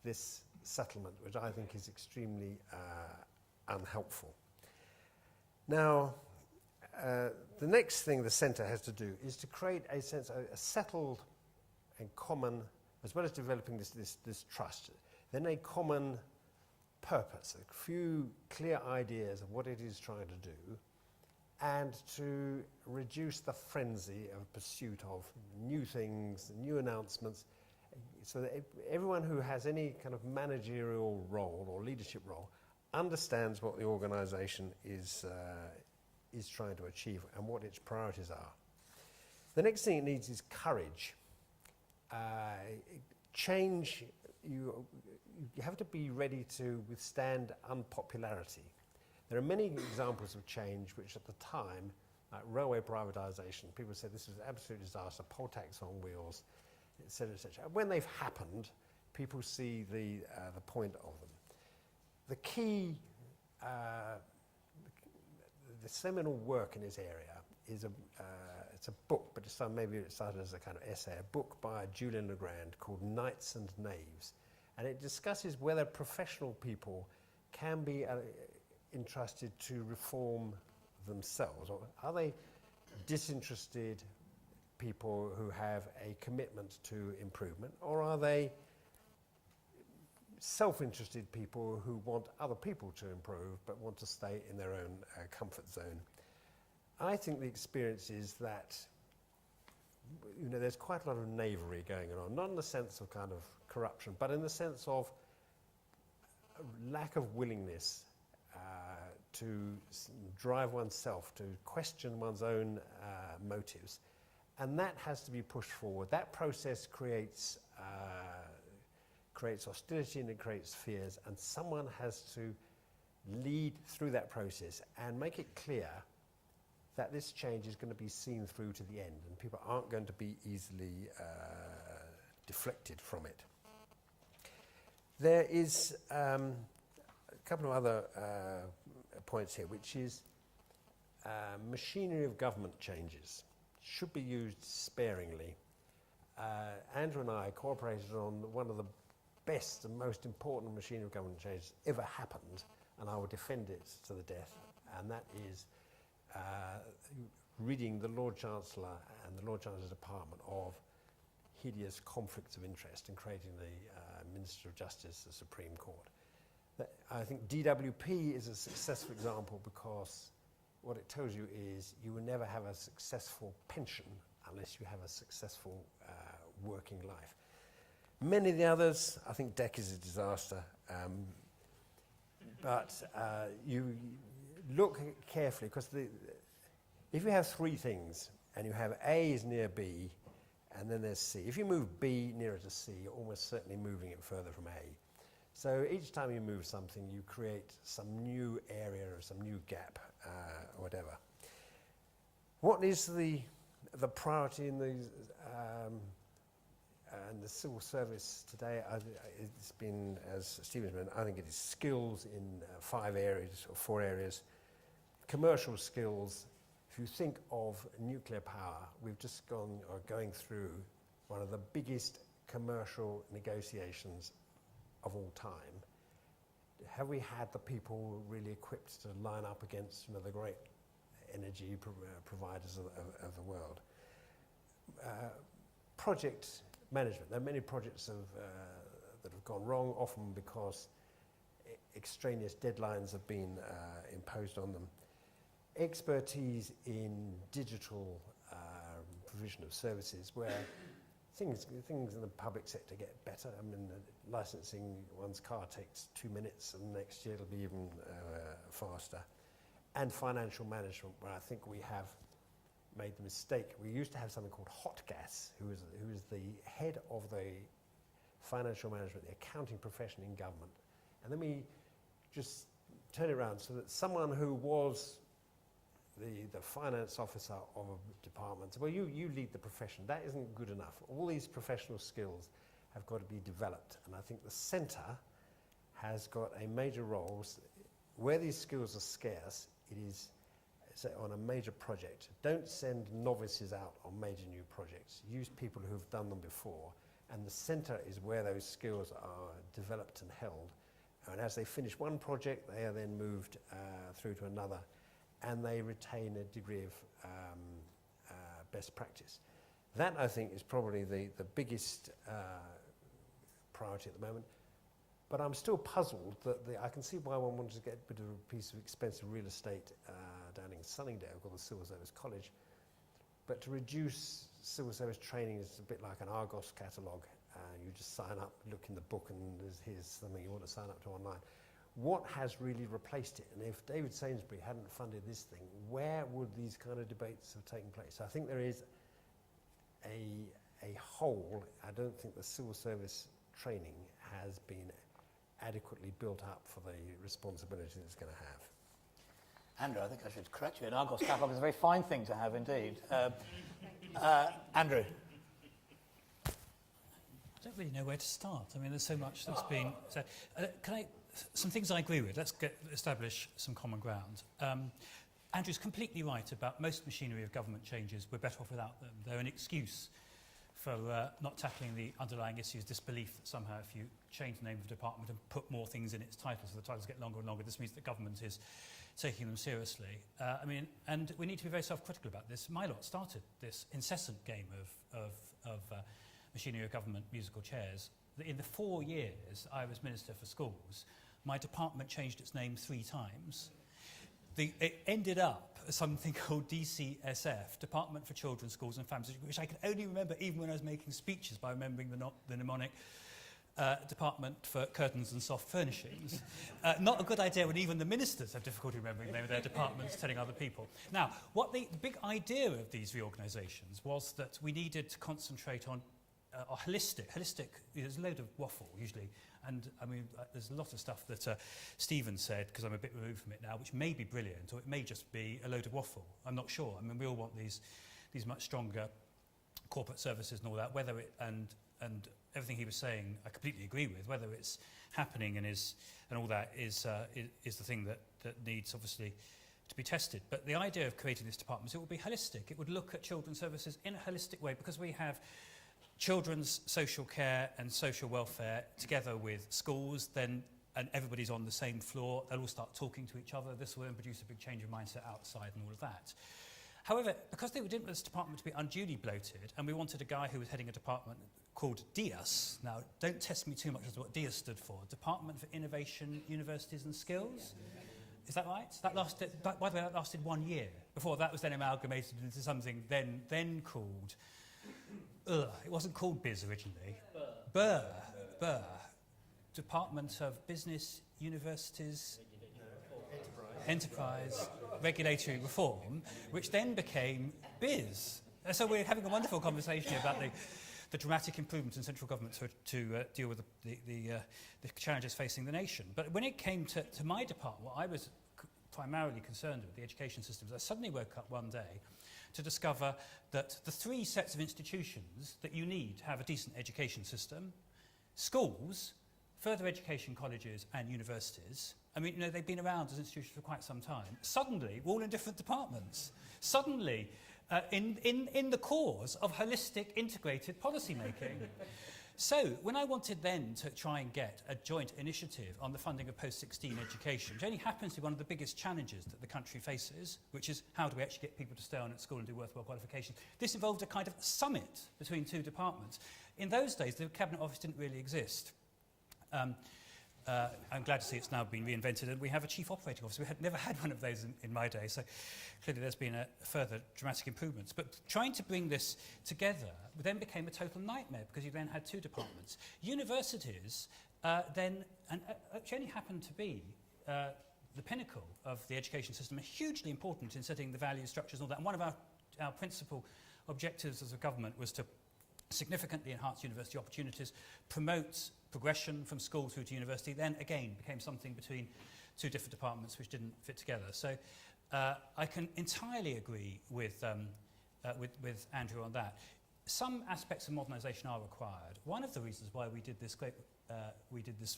this settlement, which I think is extremely unhelpful. Now, the next thing the centre has to do is to create a sense of a settled and common, as well as developing this trust, then a common purpose, a few clear ideas of what it is trying to do, and to reduce the frenzy of pursuit of new things, new announcements, so that everyone who has any kind of managerial role or leadership role understands what the organisation is trying to achieve and what its priorities are. The next thing it needs is courage. Change, you have to be ready to withstand unpopularity. There are many examples of change which at the time, like railway privatisation, people said this was an absolute disaster, poll tax on wheels, etc., etc. When they've happened, people see the point of them. The key, the seminal work in this area is it's a book, but maybe it started as a kind of essay, a book by Julian Legrand called Knights and Knaves. And it discusses whether professional people can be entrusted to reform themselves, or are they disinterested people who have a commitment to improvement, or are they self-interested people who want other people to improve but want to stay in their own comfort zone? I think the experience is that there's quite a lot of knavery going on, not in the sense of kind of corruption, but in the sense of lack of willingness to drive oneself, to question one's own motives. And that has to be pushed forward. That process creates hostility and it creates fears, and someone has to lead through that process and make it clear that this change is going to be seen through to the end, and people aren't going to be easily deflected from it. There is a couple of other points here, which is machinery of government changes should be used sparingly. Andrew and I cooperated on one of the best and most important machinery of government changes ever happened, and I will defend it to the death, and that is ridding the Lord Chancellor and the Lord Chancellor's Department of hideous conflicts of interest and creating the Minister of Justice, the Supreme Court. I think DWP is a successful example because what it tells you is you will never have a successful pension unless you have a successful working life. Many of the others, I think DEC is a disaster, but you look carefully, because if you have three things and you have A is near B and then there's C, if you move B nearer to C, you're almost certainly moving it further from A. So each time you move something, you create some new area or some new gap, or whatever. What is the priority in the civil service today? It's been, as Stephen's mentioned, I think it is skills in 5 areas or 4 areas. Commercial skills. If you think of nuclear power, we've just going through one of the biggest commercial negotiations of all time. Have we had the people really equipped to line up against the great energy providers of the world? Project management. There are many projects that have gone wrong, often because extraneous deadlines have been imposed on them. Expertise in digital provision of services, where things in the public sector get better. I mean, licensing one's car takes 2 minutes, and next year it'll be even faster. And financial management, where I think we have made the mistake. We used to have something called Hot Gas, who is the head of the financial management, the accounting profession in government. And then we just turn it around so that someone who was the finance officer of a department said, well, you lead the profession. That isn't good enough. All these professional skills have got to be developed. And I think the centre has got a major role. Where these skills are scarce, it is, say, on a major project. Don't send novices out on major new projects. Use people who've done them before. And the centre is where those skills are developed and held. And as they finish one project, they are then moved through to another, and they retain a degree of best practice. That, I think, is probably the biggest priority at the moment. But I'm still puzzled that I can see why one wants to get a bit of a piece of expensive real estate down in Sunningdale called the Civil Service College. But to reduce civil service training is a bit like an Argos catalogue. You just sign up, look in the book, and here's something you want to sign up to online. What has really replaced it? And if David Sainsbury hadn't funded this thing, where would these kind of debates have taken place? I think there is a hole. I don't think the civil service training has been adequately built up for the responsibility it's going to have. Andrew, I think I should correct you. An Argos catalogue is a very fine thing to have indeed. Andrew. I don't really know where to start. I mean, there's so much that's been said. Some things I agree with. Let's establish some common ground. Andrew's completely right about most machinery of government changes. We're better off without them. They're an excuse for not tackling the underlying issues, this belief that somehow if you change the name of the department and put more things in its title, so the titles get longer and longer, this means that government is taking them seriously. And we need to be very self-critical about this. My lot started this incessant game of machinery of government musical chairs. In the 4 years I was Minister for Schools, my department changed its name 3 times. It ended up something called DCSF, Department for Children, Schools and Families, which I can only remember even when I was making speeches by remembering the mnemonic Department for Curtains and Soft Furnishings. Not a good idea when even the ministers have difficulty remembering the name of their departments, telling other people. Now, what the big idea of these reorganisations was that we needed to concentrate on a holistic, there's a load of waffle usually, and I mean, there's a lot of stuff that Stephen said, because I'm a bit removed from it now, which may be brilliant, or it may just be a load of waffle. I'm not sure. I mean, we all want these much stronger corporate services and all that, whether it, and everything he was saying, I completely agree with. Whether it's happening and all that is the thing that needs obviously to be tested. But the idea of creating this department, it would be holistic. It would look at children's services in a holistic way, because we have children's social care and social welfare together with schools, and everybody's on the same floor. They'll all start talking to each other. This will then produce a big change of mindset outside and all of that. However, because they didn't want this department to be unduly bloated, and we wanted a guy who was heading a department called DIAS. Now, don't test me too much as to what DIAS stood for. Department for Innovation, Universities and Skills. Is that right? That lasted, by the way, that lasted 1 year. Before that was then amalgamated into something then called... it wasn't called BIS originally. BUR. Department of Business, Universities... Enterprise Regulatory Reform, which then became BIS. So we're having a wonderful conversation here about the dramatic improvements in central government to deal with the challenges facing the nation. But when it came to my department, what I was primarily concerned with, the education systems, I suddenly woke up one day to discover that the three sets of institutions that you need to have a decent education system, schools, further education colleges and universities, I mean, you know, they've been around as institutions for quite some time. Suddenly, we're all in different departments. Suddenly, in the cause of holistic, integrated policy making. So, when I wanted then to try and get a joint initiative on the funding of post-16 education, which only happens to be one of the biggest challenges that the country faces, which is how do we actually get people to stay on at school and do worthwhile qualifications, this involved a kind of summit between two departments. In those days, the Cabinet Office didn't really exist. I'm glad to see it's now been reinvented, and we have a chief operating officer. We had never had one of those in my day, so clearly there's been a further dramatic improvements. But trying to bring this together then became a total nightmare, because you then had two departments. Universities then, and which only happened to be the pinnacle of the education system, are hugely important in setting the value structures and all that. And one of our principal objectives as a government was to significantly enhance university opportunities, promote progression from school through to university, then again became something between two different departments which didn't fit together. So I can entirely agree with Andrew on that. Some aspects of modernisation are required. One of the reasons why we did this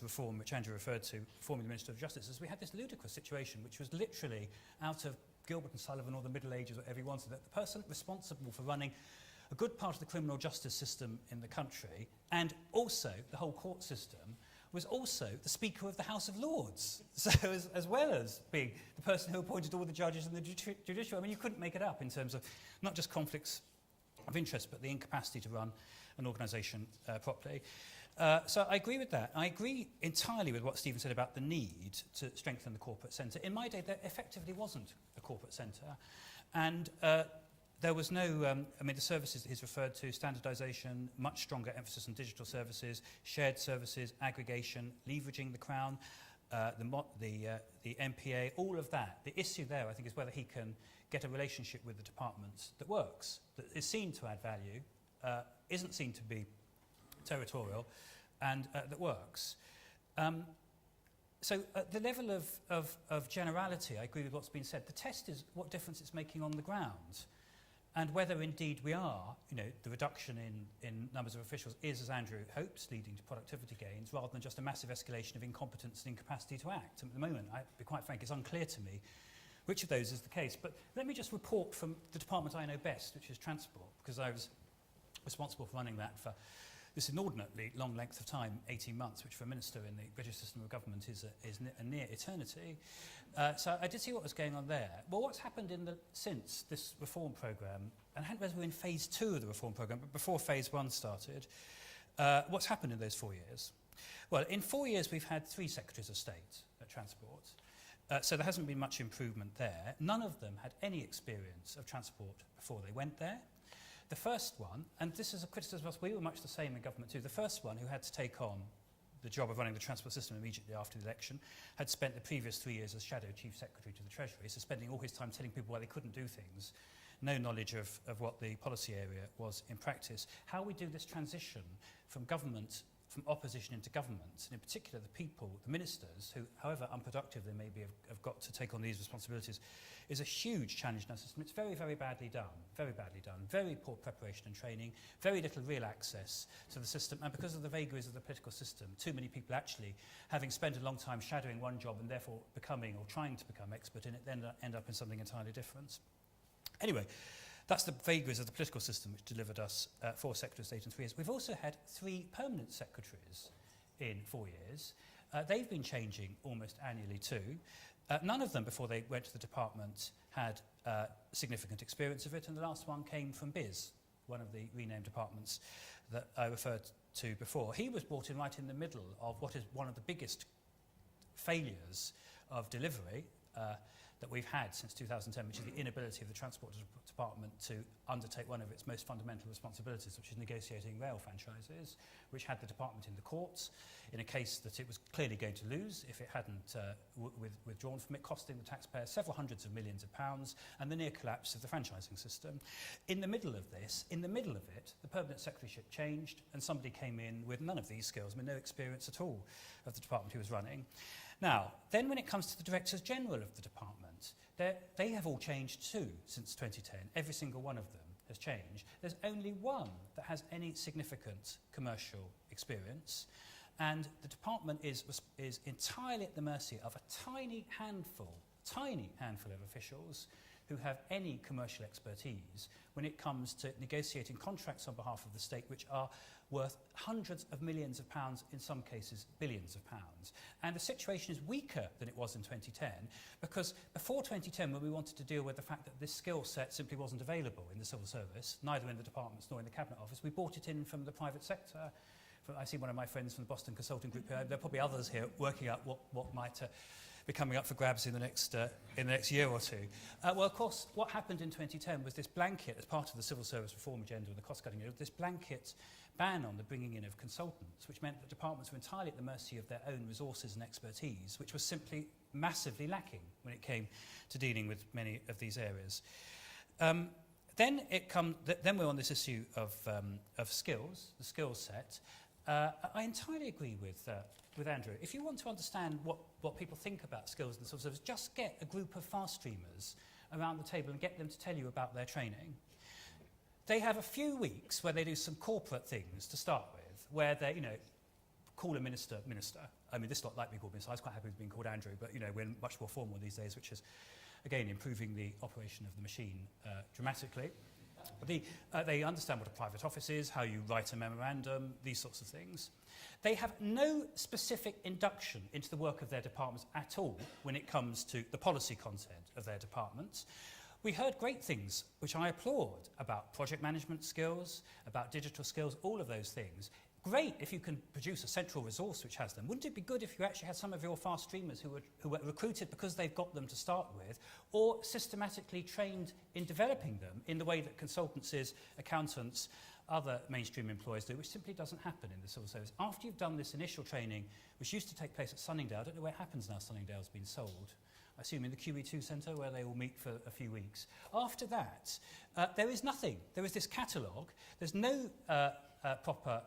reform, which Andrew referred to, forming the Minister of Justice, is we had this ludicrous situation which was literally out of Gilbert and Sullivan or the Middle Ages, whatever you wanted, that the person responsible for running a good part of the criminal justice system in the country, and also the whole court system, was also the Speaker of the House of Lords. So as well as being the person who appointed all the judges in the judiciary, I mean, you couldn't make it up in terms of not just conflicts of interest, but the incapacity to run an organisation properly. So I agree with that. I agree entirely with what Stephen said about the need to strengthen the corporate centre. In my day, there effectively wasn't a corporate centre, and there was no, I mean, the services that he's referred to, standardization, much stronger emphasis on digital services, shared services, aggregation, leveraging the Crown, the MPA, all of that. The issue there, I think, is whether he can get a relationship with the departments that works, that is seen to add value, isn't seen to be territorial, and that works. So at the level of generality, I agree with what's been said. The test is what difference it's making on the ground, and whether indeed we are, you know, the reduction in numbers of officials is, as Andrew hopes, leading to productivity gains, rather than just a massive escalation of incompetence and incapacity to act. And at the moment, I'll be quite frank, it's unclear to me which of those is the case. But let me just report from the department I know best, which is transport, because I was responsible for running that for this inordinately long length of time, 18 months, which for a minister in the British system of government is a near eternity. So I did see what was going on there. Well, what's happened since this reform programme, and I hadn't read we're in phase 2 of the reform programme, but before phase 1 started, what's happened in those 4 years? Well, in 4 years we've had 3 secretaries of state at transport. So there hasn't been much improvement there. None of them had any experience of transport before they went there. The first one, and this is a criticism of us, we were much the same in government too, the first one who had to take on the job of running the transport system immediately after the election had spent the previous 3 years as Shadow Chief Secretary to the Treasury, so spending all his time telling people why they couldn't do things, no knowledge of what the policy area was in practice. How we do this transition from government, from opposition into government, and in particular the people, the ministers, who, however unproductive they may be, have got to take on these responsibilities, is a huge challenge in our system. It's very, very badly done, very poor preparation and training, very little real access to the system, and because of the vagaries of the political system, too many people actually, having spent a long time shadowing one job and therefore becoming or trying to become expert in it, then end up in something entirely different. Anyway, that's the vagaries of the political system which delivered us 4 Secretaries of State in 3 years. We've also had 3 permanent secretaries in 4 years. They've been changing almost annually too. None of them, before they went to the department, had significant experience of it, and the last one came from BIS, one of the renamed departments that I referred to before. He was brought in right in the middle of what is one of the biggest failures of delivery that we've had since 2010, which is the inability of the Transport Department to undertake one of its most fundamental responsibilities, which is negotiating rail franchises, which had the department in the courts in a case that it was clearly going to lose if it hadn't withdrawn from it, costing the taxpayer several hundreds of millions of pounds, and the near collapse of the franchising system. In the middle of this, in the middle of it, the permanent secretaryship changed, and somebody came in with none of these skills, with no experience at all of the department he was running. Now, then when it comes to the Directors General of the department, they have all changed too since 2010. Every single one of them has changed. There's only one that has any significant commercial experience, and the department is entirely at the mercy of a tiny handful of officials who have any commercial expertise when it comes to negotiating contracts on behalf of the state which are worth hundreds of millions of pounds, in some cases billions of pounds. And the situation is weaker than it was in 2010 because before 2010, when we wanted to deal with the fact that this skill set simply wasn't available in the civil service, neither in the departments nor in the Cabinet Office, we bought it in from the private sector. I see one of my friends from the Boston Consulting Group here. There are probably others here working out what might be coming up for grabs in the next year or two. Well, of course, what happened in 2010 was this blanket, as part of the civil service reform agenda and the cost-cutting agenda, this blanket ban on the bringing in of consultants, which meant that departments were entirely at the mercy of their own resources and expertise, which was simply massively lacking when it came to dealing with many of these areas. Then we're on this issue of skills, the skills set. I entirely agree with Andrew. If you want to understand what people think about skills in the civil service, just get a group of fast streamers around the table and get them to tell you about their training. They have a few weeks where they do some corporate things to start with, where they, call a minister. I mean, this is not like being called minister. I was quite happy with being called Andrew, but, we're much more formal these days, which is, again, improving the operation of the machine dramatically. They understand what a private office is, how you write a memorandum, these sorts of things. They have no specific induction into the work of their departments at all when it comes to the policy content of their departments. We heard great things, which I applaud, about project management skills, about digital skills, all of those things. Great if you can produce a central resource which has them. Wouldn't it be good if you actually had some of your fast streamers who were recruited because they've got them to start with, or systematically trained in developing them in the way that consultancies, accountants, other mainstream employers do, which simply doesn't happen in the civil service. After you've done this initial training, which used to take place at Sunningdale, I don't know where it happens now, Sunningdale's been sold, I assume in the QE2 Centre where they all meet for a few weeks. After that, there is nothing. There is this catalogue. There's no proper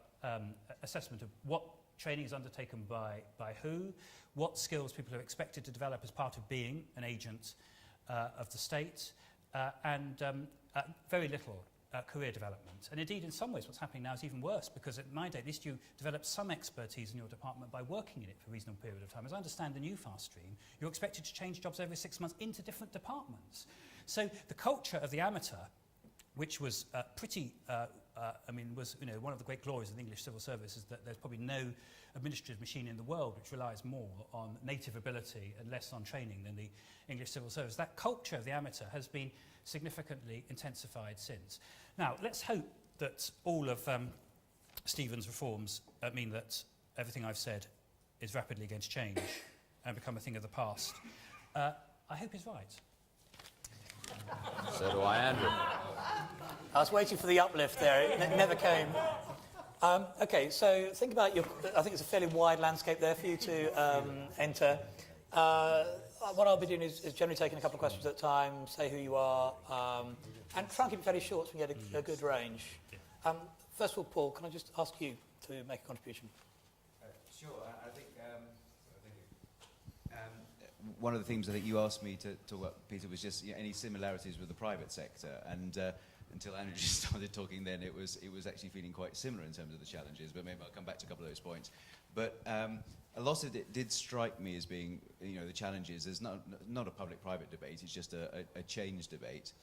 assessment of what training is undertaken by who, what skills people are expected to develop as part of being an agent of the state, and very little career development. And indeed, in some ways, what's happening now is even worse, because at my day, at least you develop some expertise in your department by working in it for a reasonable period of time. As I understand the new fast stream, you're expected to change jobs every 6 months into different departments. So the culture of the amateur, which was was one of the great glories of the English civil service, is that there's probably no administrative machine in the world which relies more on native ability and less on training than the English civil service. That culture of the amateur has been significantly intensified since. Now, let's hope that all of Stephen's reforms mean that everything I've said is rapidly going to change and become a thing of the past. I hope he's right. So do I, Andrew. I was waiting for the uplift there. It never came. Okay, so think about I think it's a fairly wide landscape there for you to enter. What I'll be doing is generally taking a couple of questions at a time, say who you are, and try and keep it fairly short so we get a good range. First of all, Paul, can I just ask you to make a contribution? Sure. I think one of the themes I think you asked me to talk about, Peter, was just any similarities with the private sector. And until Andrew just started talking, then it was actually feeling quite similar in terms of the challenges. But maybe I'll come back to a couple of those points. But a lot of it did strike me as being, the challenges. There's not a public-private debate. It's just a change debate.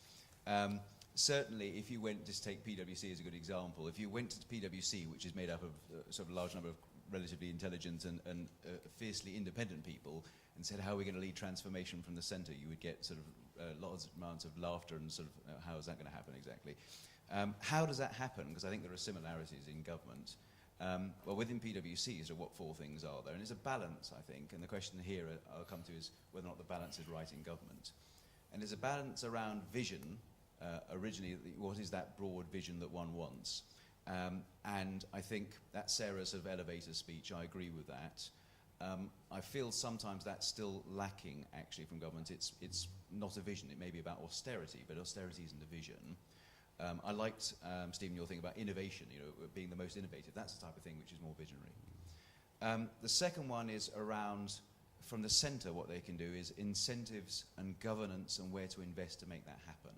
Certainly, if you went, just take PwC as a good example, if you went to PwC, which is made up of sort of a large number of relatively intelligent and fiercely independent people, and said, how are we going to lead transformation from the centre, you would get sort of lots of amounts of laughter and sort of, how is that going to happen exactly? How does that happen? Because I think there are similarities in government. Well, within PwC, so what four things are there? And it's a balance, I think, and the question here I'll come to is whether or not the balance is right in government. And there's a balance around vision. Originally, what is that broad vision that one wants? And I think that Sarah's sort of elevator speech, I agree with that. I feel sometimes that's still lacking, actually, from government. It's not a vision. It may be about austerity, but austerity isn't a vision. I liked, Stephen, your thing about innovation, being the most innovative. That's the type of thing which is more visionary. The second one is around, from the centre, what they can do is incentives and governance and where to invest to make that happen.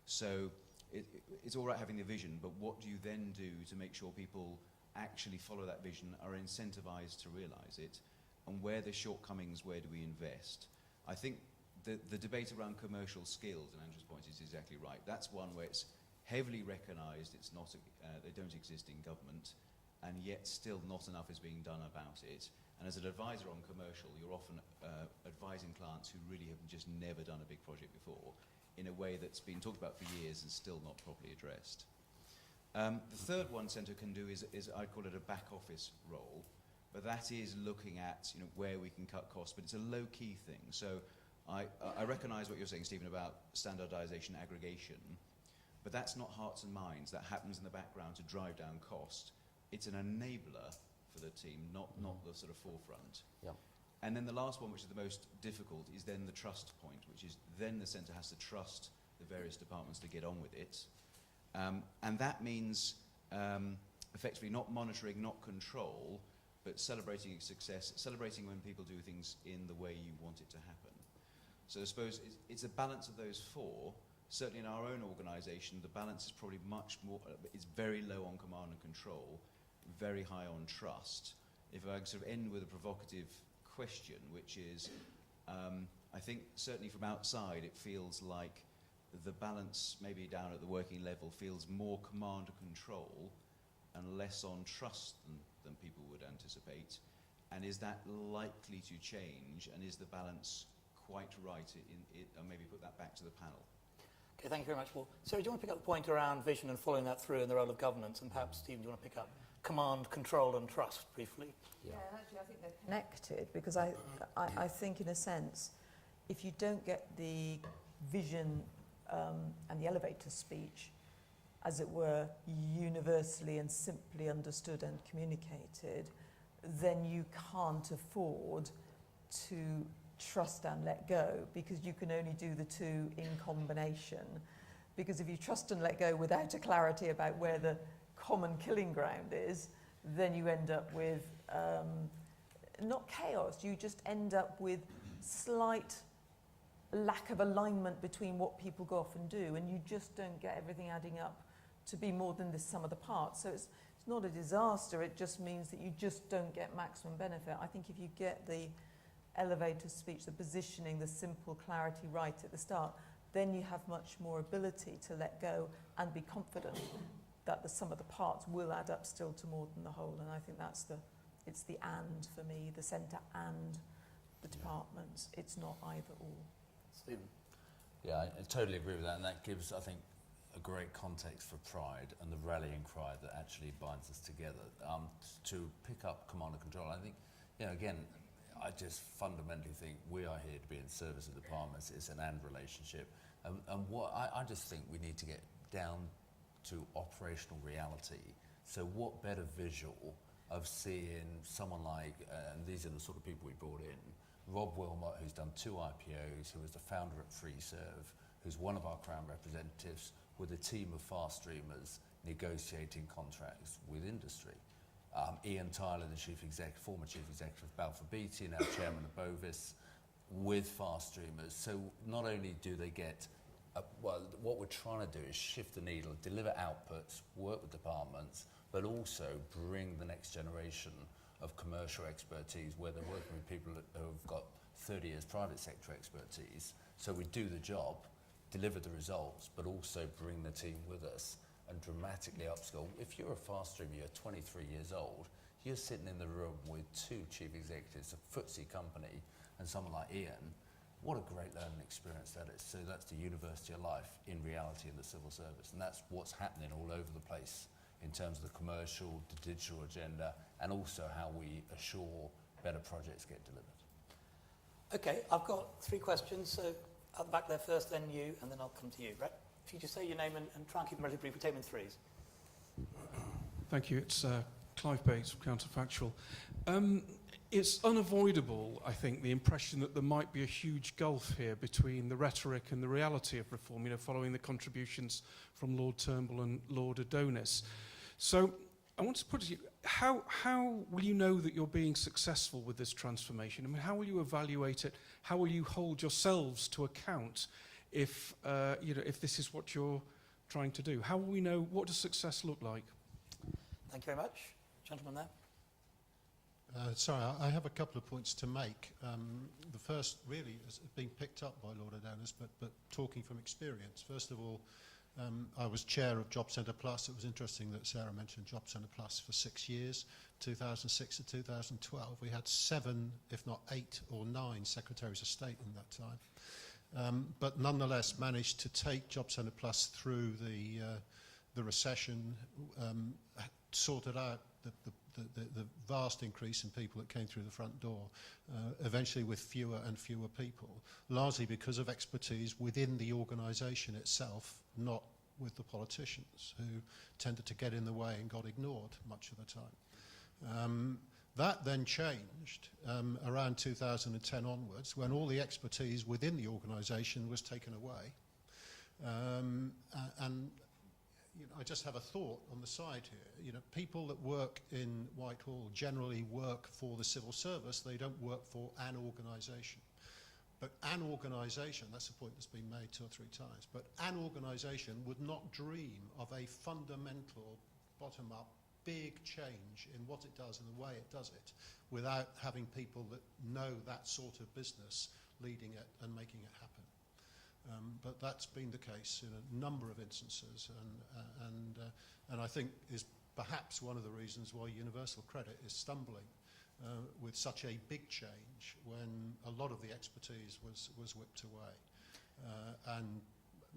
So it's all right having the vision, but what do you then do to make sure people actually follow that vision, are incentivized to realise it, and where the shortcomings, where do we invest? I think the debate around commercial skills, and Andrew's point is exactly right. That's one where it's heavily recognised, it's not, they don't exist in government, and yet still not enough is being done about it. And as an advisor on commercial, you're often advising clients who really have just never done a big project before, in a way that's been talked about for years and still not properly addressed. The third one Centre can do is I'd call it a back office role, but that is looking at where we can cut costs, but it's a low-key thing. So I recognise what you're saying, Stephen, about standardization, aggregation, but that's not hearts and minds. That happens in the background to drive down cost. It's an enabler for the team, not the sort of forefront. Yeah. And then the last one, which is the most difficult, is then the trust point, which is then the centre has to trust the various departments to get on with it. And that means effectively not monitoring, not control, but celebrating success, celebrating when people do things in the way you want it to happen. So I suppose it's a balance of those four. Certainly in our own organisation, the balance is probably much more, it's very low on command and control, very high on trust. If I sort of end with a provocative question, which is, I think certainly from outside it feels like the balance, maybe down at the working level, feels more command and control and less on trust than people would anticipate. And is that likely to change? And is the balance quite right? Or maybe put that back to the panel. Okay, thank you very much, Paul. Sarah, do you want to pick up the point around vision and following that through in the role of governance? And perhaps, Stephen, do you want to pick up command, control and trust briefly? Yeah, and actually I think they're connected, because I think in a sense, if you don't get the vision and the elevator speech, as it were, universally and simply understood and communicated, then you can't afford to trust and let go, because you can only do the two in combination. Because if you trust and let go without a clarity about where the common killing ground is, then you end up with not chaos, you just end up with slight lack of alignment between what people go off and do, and you just don't get everything adding up to be more than the sum of the parts. So it's not a disaster, it just means that you just don't get maximum benefit. I think if you get the elevator speech, the positioning, the simple clarity right at the start, then you have much more ability to let go and be confident that the sum of the parts will add up still to more than the whole. And I think it's the and for me, the centre and the departments. It's not either or. Stephen? Yeah, I totally agree with that, and that gives, I think, a great context for pride and the rallying cry that actually binds us together. To pick up command and control, I think, again, I just fundamentally think we are here to be in service of the departments. It's an and relationship. And what I just think we need to get down to operational reality. So what better visual of seeing someone like, and these are the sort of people we brought in, Rob Wilmot, who's done 2 IPOs, who was the founder at FreeServe, who's one of our Crown representatives, with a team of fast streamers negotiating contracts with industry. Ian Tyler, the former chief executive of Balfour Beatty, now chairman of Bovis, with fast streamers. So not only do they get, well, what we're trying to do is shift the needle, deliver outputs, work with departments, but also bring the next generation of commercial expertise, where they're working with people who've got 30 years private sector expertise. So we do the job, deliver the results, but also bring the team with us and dramatically upskill. If you're a fast streamer, you're 23 years old, you're sitting in the room with 2 chief executives of a FTSE company and someone like Ian. What a great learning experience that is. So that's the university of life in reality in the civil service. And that's what's happening all over the place in terms of the commercial, the digital agenda, and also how we assure better projects get delivered. Okay, I've got 3 questions. So at the back there first, then you, and then I'll come to you. Right? If you just say your name and try and keep them relatively brief, we'll take them in threes. Thank you. It's Clive Bates from Counterfactual. It's unavoidable, I think, the impression that there might be a huge gulf here between the rhetoric and the reality of reform, following the contributions from Lord Turnbull and Lord Adonis. So I want to put it to you, how will you know that you're being successful with this transformation? I mean, how will you evaluate it? How will you hold yourselves to account if this is what you're trying to do? How will we know, what does success look like? Thank you very much. Gentleman there. Sorry, I have a couple of points to make. The first really is being picked up by Lord Adonis, but talking from experience. First of all, I was chair of Job Centre Plus. It was interesting that Sarah mentioned Job Centre Plus for 6 years, 2006 to 2012. We had 7, if not 8 or 9 secretaries of state in that time. But nonetheless managed to take Job Centre Plus through the recession, sorted out the vast increase in people that came through the front door, eventually with fewer and fewer people, largely because of expertise within the organisation itself, not with the politicians, who tended to get in the way and got ignored much of the time. That then changed around 2010 onwards, when all the expertise within the organisation was taken away. And I just have a thought on the side here. People that work in Whitehall generally work for the civil service. They don't work for an organisation. But an organisation, that's a point that's been made 2 or 3 times, but an organisation would not dream of a fundamental, bottom-up, big change in what it does and the way it does it without having people that know that sort of business leading it and making it happen. But that's been the case in a number of instances, and I think is perhaps one of the reasons why Universal Credit is stumbling with such a big change when a lot of the expertise was whipped away. And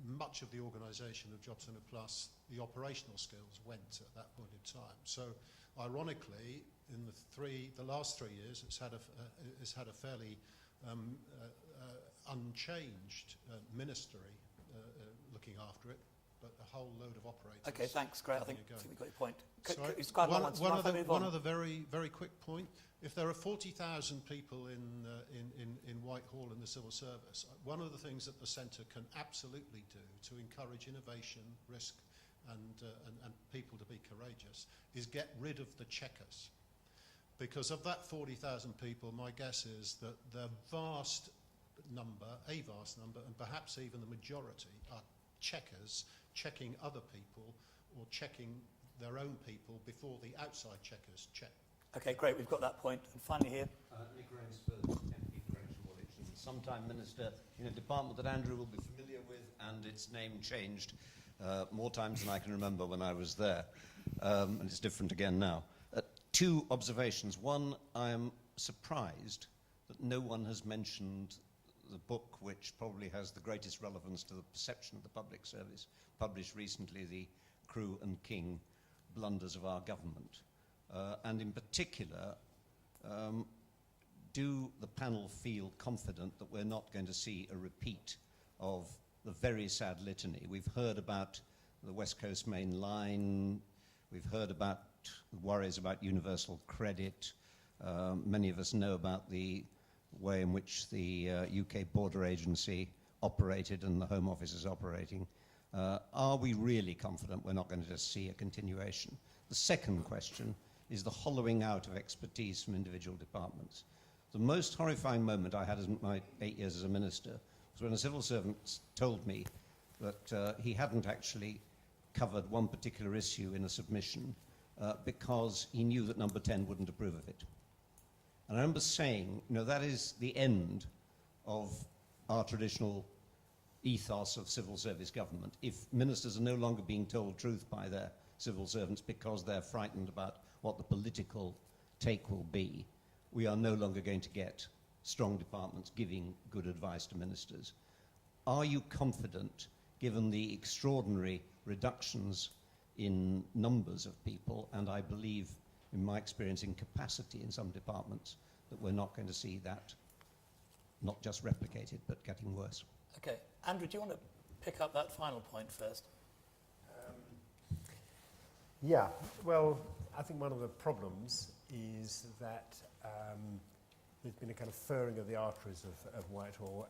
much of the organisation of Job Centre Plus, the operational skills went at that point in time. So ironically, in the last 3 years, it's had a fairly unchanged ministry looking after it, but a whole load of operators. Okay, thanks, great. I think we've got your point. Sorry, one other very, very quick point. If there are 40,000 people in Whitehall in the civil service, one of the things that the centre can absolutely do to encourage innovation, risk, and people to be courageous is get rid of the checkers. Because of that 40,000 people, my guess is that the vast number, and perhaps even the majority, are checkers checking other people or checking their own people before the outside checkers check. Okay, great, we've got that point. And finally here. Nick Rainsford, MP for Greenwich Woolwich, sometime minister in a department that Andrew will be familiar with, and its name changed more times than I can remember when I was there. And it's different again now. 2 observations. One, I am surprised that no one has mentioned the book which probably has the greatest relevance to the perception of the public service, published recently, The Crew and King Blunders of Our Government. And in particular, do the panel feel confident that we're not going to see a repeat of the very sad litany? We've heard about the West Coast Main Line, we've heard about worries about universal credit, many of us know about the way in which the UK Border Agency operated and the Home Office is operating. Are we really confident we're not going to just see a continuation? The second question is the hollowing out of expertise from individual departments. The most horrifying moment I had in my 8 years as a minister was when a civil servant told me that he hadn't actually covered one particular issue in a submission because he knew that number 10 wouldn't approve of it. And I remember saying, you know, that is the end of our traditional ethos of civil service government. If ministers are no longer being told truth by their civil servants because they're frightened about what the political take will be, we are no longer going to get strong departments giving good advice to ministers. Are you confident, given the extraordinary reductions in numbers of people, and I believe, in my experience, in capacity in some departments, that we're not going to see that not just replicated, but getting worse? Okay. Andrew, do you want to pick up that final point first? Yeah, well, I think one of the problems is that there's been a kind of furring of the arteries of Whitehall,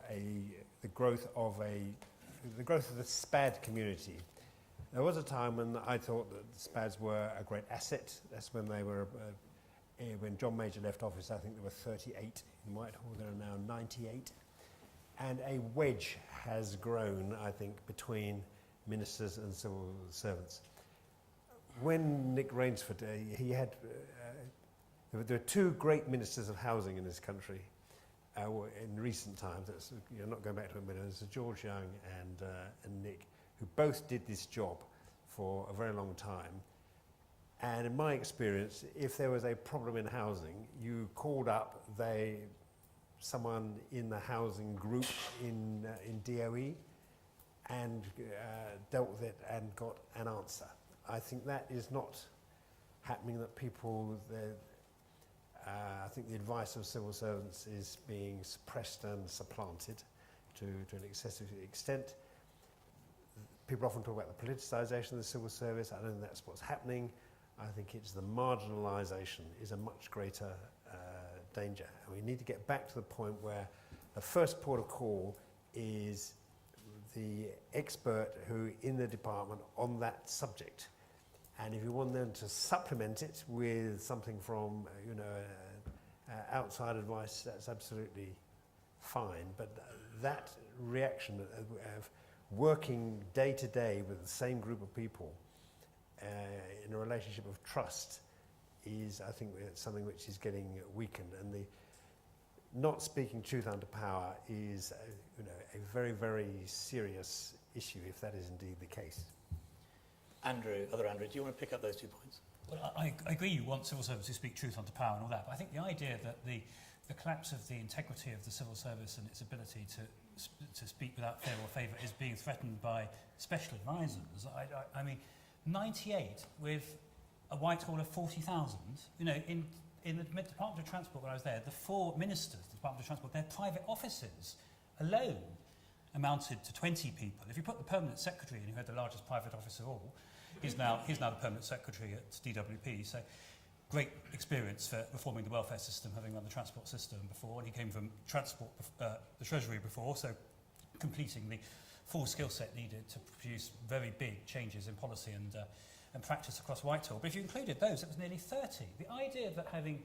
the growth of the SPAD community. There was a time when I thought that SPADs were a great asset. That's when they were, when John Major left office, I think there were 38 in Whitehall. There are now 98. And a wedge has grown, I think, between ministers and civil servants. When Nick Rainsford, he had, there were two great ministers of housing in this country in recent times. That's, you're not going back to a minute. There's George Young and Nick, who both did this job for a very long time. And in my experience, if there was a problem in housing, you called up someone in the housing group in DOE and dealt with it and got an answer. I think that is not happening, that people, I think the advice of civil servants is being suppressed and supplanted to an excessive extent. People often talk about the politicisation of the civil service. I don't think that's what's happening. I think it's the marginalisation is a much greater danger. And we need to get back to the point where the first port of call is the expert who in the department on that subject. And if you want them to supplement it with something from, outside advice, that's absolutely fine. But that reaction of working day to day with the same group of people in a relationship of trust is, I think, something which is getting weakened. And the not speaking truth under power is, a very, very serious issue if that is indeed the case. Andrew, do you want to pick up those 2 points? Well, I agree you want civil service to speak truth under power and all that, but I think the idea that the collapse of the integrity of the civil service and its ability to speak without fear or favour is being threatened by special advisors. I mean, 98 with a Whitehall of 40,000, in the Department of Transport when I was there, the 4 ministers of the Department of Transport, their private offices alone amounted to 20 people. If you put the permanent secretary in, who had the largest private office of all, he's now the permanent secretary at DWP, so great experience for reforming the welfare system, having run the transport system before, and he came from transport, the Treasury before, so completing the full skill set needed to produce very big changes in policy and practice across Whitehall. But if you included those, it was nearly 30. The idea that having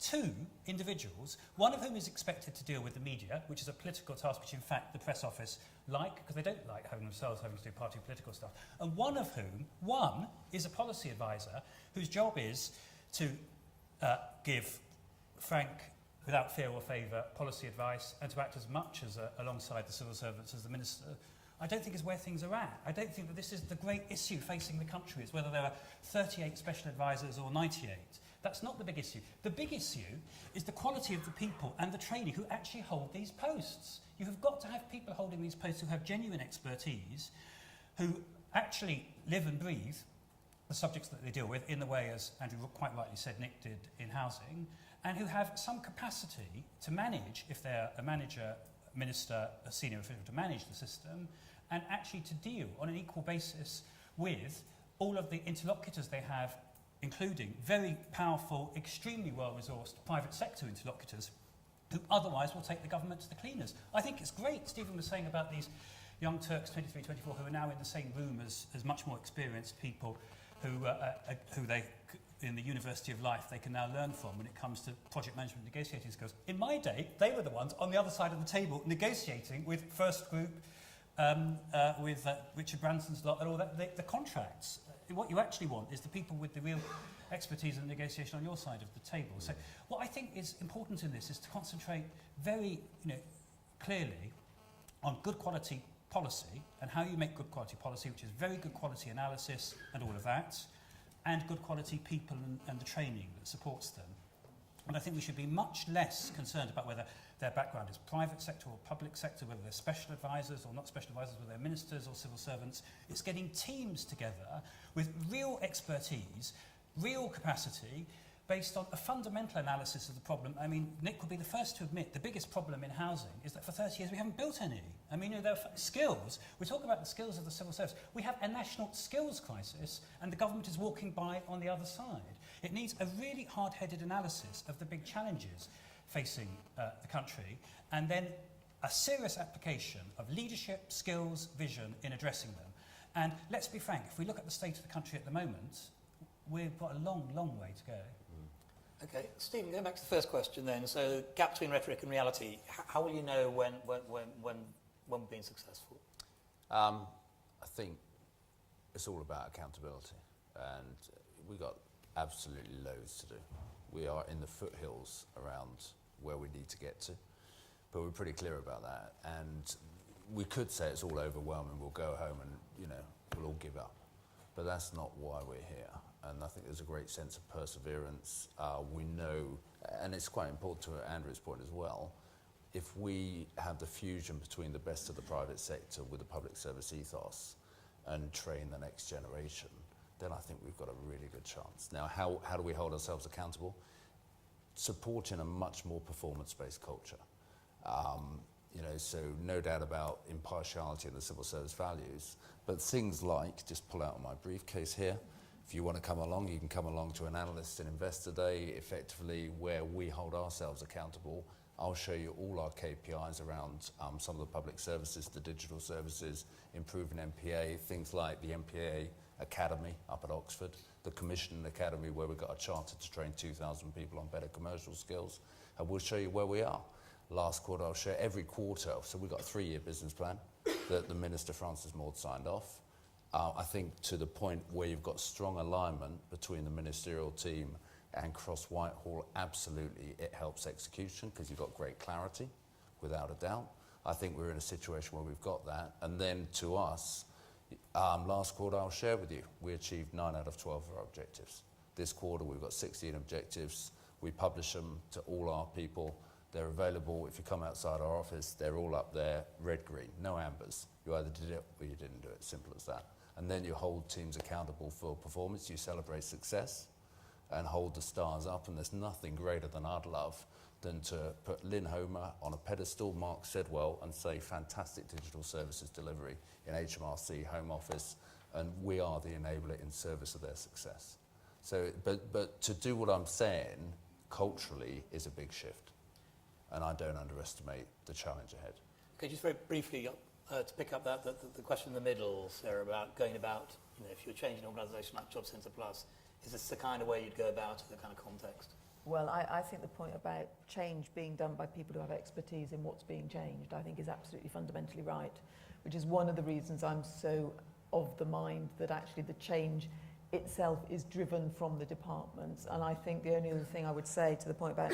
two individuals, one of whom is expected to deal with the media, which is a political task which in fact the press office because they don't like having themselves having to do party political stuff, and one is a policy advisor whose job is to give frank, without fear or favour, policy advice and to act as much as alongside the civil servants as the minister, I don't think is where things are at. I don't think that this is the great issue facing the country, is whether there are 38 special advisors or 98. That's not the big issue. The big issue is the quality of the people and the training who actually hold these posts. You have got to have people holding these posts who have genuine expertise, who actually live and breathe the subjects that they deal with in the way, as Andrew quite rightly said, Nick did in housing, and who have some capacity to manage, if they're a manager, minister, a senior official, to manage the system, and actually to deal on an equal basis with all of the interlocutors they have, including very powerful, extremely well-resourced private sector interlocutors who otherwise will take the government to the cleaners. I think it's great, Stephen was saying about these young Turks, 23, 24, who are now in the same room as much more experienced people who they, in the University of Life, they can now learn from when it comes to project management negotiating skills. In my day, they were the ones on the other side of the table negotiating with First Group, with Richard Branson's lot and all that, the contracts. What you actually want is the people with the real expertise and negotiation on your side of the table. So what I think is important in this is to concentrate very clearly on good quality policy and how you make good quality policy, which is very good quality analysis and all of that, and good quality people and the training that supports them. And I think we should be much less concerned about whether their background is private sector or public sector, whether they're special advisors or not special advisors, whether they're ministers or civil servants. It's getting teams together with real expertise, real capacity, based on a fundamental analysis of the problem. I mean, Nick would be the first to admit the biggest problem in housing is that for 30 years we haven't built any. I mean, there are skills. We talk about the skills of the civil service. We have a national skills crisis, and the government is walking by on the other side. It needs a really hard-headed analysis of the big challenges facing the country, and then a serious application of leadership, skills, vision in addressing them. And let's be frank, if we look at the state of the country at the moment, we've got a long, long way to go. Okay, Stephen, going back to the first question then, so gap between rhetoric and reality, how will you know when we're being successful? I think it's all about accountability, and we've got absolutely loads to do. We are in the foothills around where we need to get to, but we're pretty clear about that. And we could say it's all overwhelming, we'll go home and, we'll all give up. But that's not why we're here. And I think there's a great sense of perseverance. We know, and it's quite important to Andrew's point as well, if we have the fusion between the best of the private sector with the public service ethos and train the next generation, then I think we've got a really good chance. Now, how do we hold ourselves accountable? Supporting a much more performance-based culture. So no doubt about impartiality and the civil service values, but things like, just pull out my briefcase here, if you want to come along, you can come along to an Analyst and Investor Day, effectively where we hold ourselves accountable. I'll show you all our KPIs around some of the public services, the digital services, improving MPA, things like the MPA Academy up at Oxford, the Commission Academy where we've got a charter to train 2,000 people on better commercial skills, and we'll show you where we are. Last quarter, I'll share every quarter, so we've got a 3-year business plan that the Minister Francis Maud signed off. I think to the point where you've got strong alignment between the ministerial team and across Whitehall, absolutely it helps execution because you've got great clarity, without a doubt. I think we're in a situation where we've got that. And then to us, last quarter I'll share with you, we achieved 9 out of 12 of our objectives. This quarter we've got 16 objectives. We publish them to all our people. They're available. If you come outside our office, they're all up there, red, green, no ambers. You either did it or you didn't do it, simple as that. And then you hold teams accountable for performance. You celebrate success and hold the stars up. And there's nothing greater than I'd love than to put Lynn Homer on a pedestal, Mark Sedwell, and say fantastic digital services delivery in HMRC, Home Office, and we are the enabler in service of their success. So, but to do what I'm saying culturally is a big shift. And I don't underestimate the challenge ahead. Okay, just very briefly, to pick up the question in the middle, Sarah, about going about, if you're changing an organisation like Job Centre Plus, is this the kind of way you'd go about it, the kind of context? Well, I think the point about change being done by people who have expertise in what's being changed, I think is absolutely fundamentally right, which is one of the reasons I'm so of the mind that actually the change itself is driven from the departments. And I think the only other thing I would say to the point about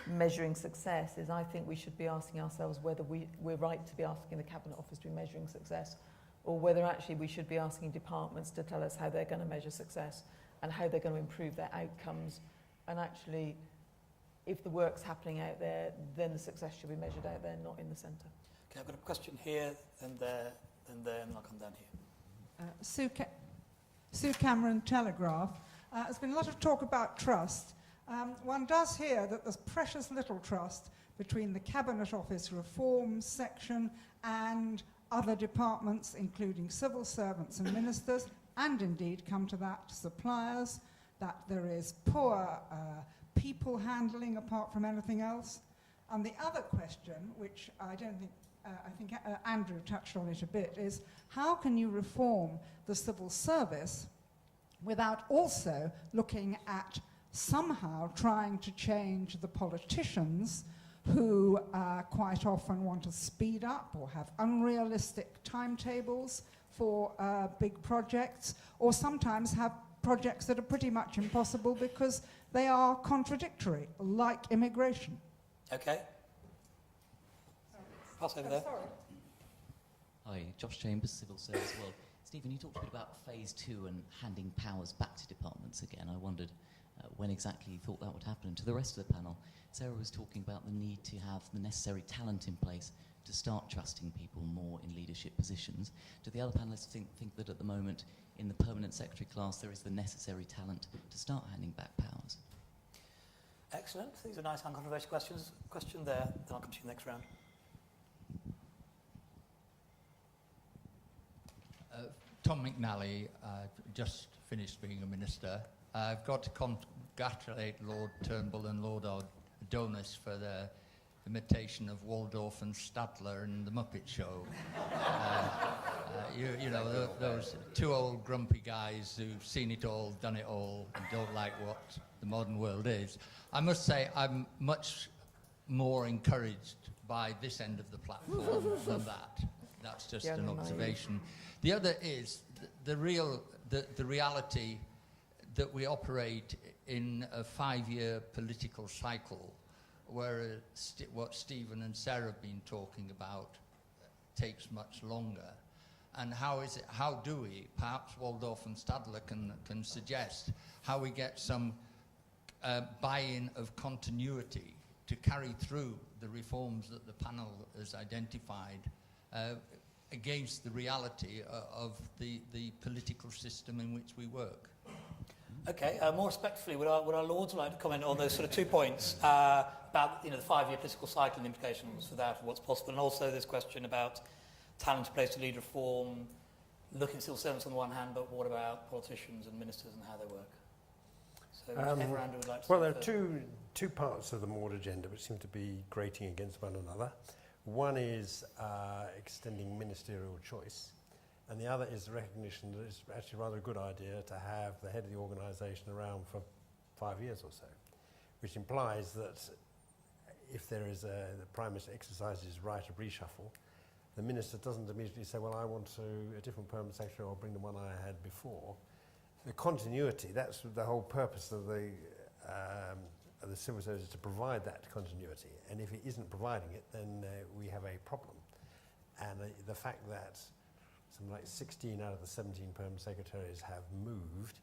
measuring success is I think we should be asking ourselves whether we're right to be asking the Cabinet Office to be measuring success, or whether actually we should be asking departments to tell us how they're going to measure success and how they're going to improve their outcomes. And actually, if the work's happening out there, then the success should be measured out there, not in the centre. Okay, I've got a question here and there, and then I'll come down here. Sue Cameron, Telegraph. There's been a lot of talk about trust. One does hear that there's precious little trust between the Cabinet Office reforms section and other departments, including civil servants and ministers, and indeed, come to that, suppliers, that there is poor people handling apart from anything else. And the other question, which I think Andrew touched on it a bit, is how can you reform the civil service without also looking at somehow trying to change the politicians who quite often want to speed up or have unrealistic timetables for big projects, or sometimes have projects that are pretty much impossible because they are contradictory, like immigration. Okay. Pass over there. Sorry. Hi, Josh Chambers, Civil Service World. Stephen, you talked a bit about phase 2 and handing powers back to departments again. I wondered when exactly you thought that would happen. And to the rest of the panel, Sarah was talking about the need to have the necessary talent in place to start trusting people more in leadership positions. Do the other panellists think that at the moment in the permanent secretary class there is the necessary talent to start handing back powers? Excellent. These are nice uncontroversial questions. Question there, then I'll come to you next round. Tom McNally, just finished being a minister. I've got to congratulate Lord Turnbull and Lord Adonis for their imitation of Waldorf and Statler in The Muppet Show. You know, those two old grumpy guys who've seen it all, done it all, and don't like what the modern world is. I must say I'm much more encouraged by this end of the platform than that. That's just an observation. The other is the reality that we operate in a 5-year political cycle, where what Stephen and Sarah have been talking about takes much longer. And how do we, perhaps Waldorf and Stadler can suggest, how we get some buy-in of continuity to carry through the reforms that the panel has identified against the reality of the political system in which we work. Okay, more respectfully, would our lords like to comment on those sort of 2 points about the 5-year political cycle and implications for that, and what's possible, and also this question about talent in place to lead reform, looking at civil servants on the one hand, but what about politicians and ministers and how they work? So, Andrew would like to. Well, there are two parts of the Maud agenda which seem to be grating against one another. One is extending ministerial choice, and the other is the recognition that it's actually rather a good idea to have the head of the organisation around for 5 years or so, which implies that if there is the Prime Minister exercises his right of reshuffle, the Minister doesn't immediately say, well, I want a different Permanent Secretary, or bring the one I had before. The continuity, that's the whole purpose of the civil service, is to provide that continuity, and if it isn't providing it, then we have a problem. And the fact that something like 16 out of the 17 Permanent Secretaries have moved,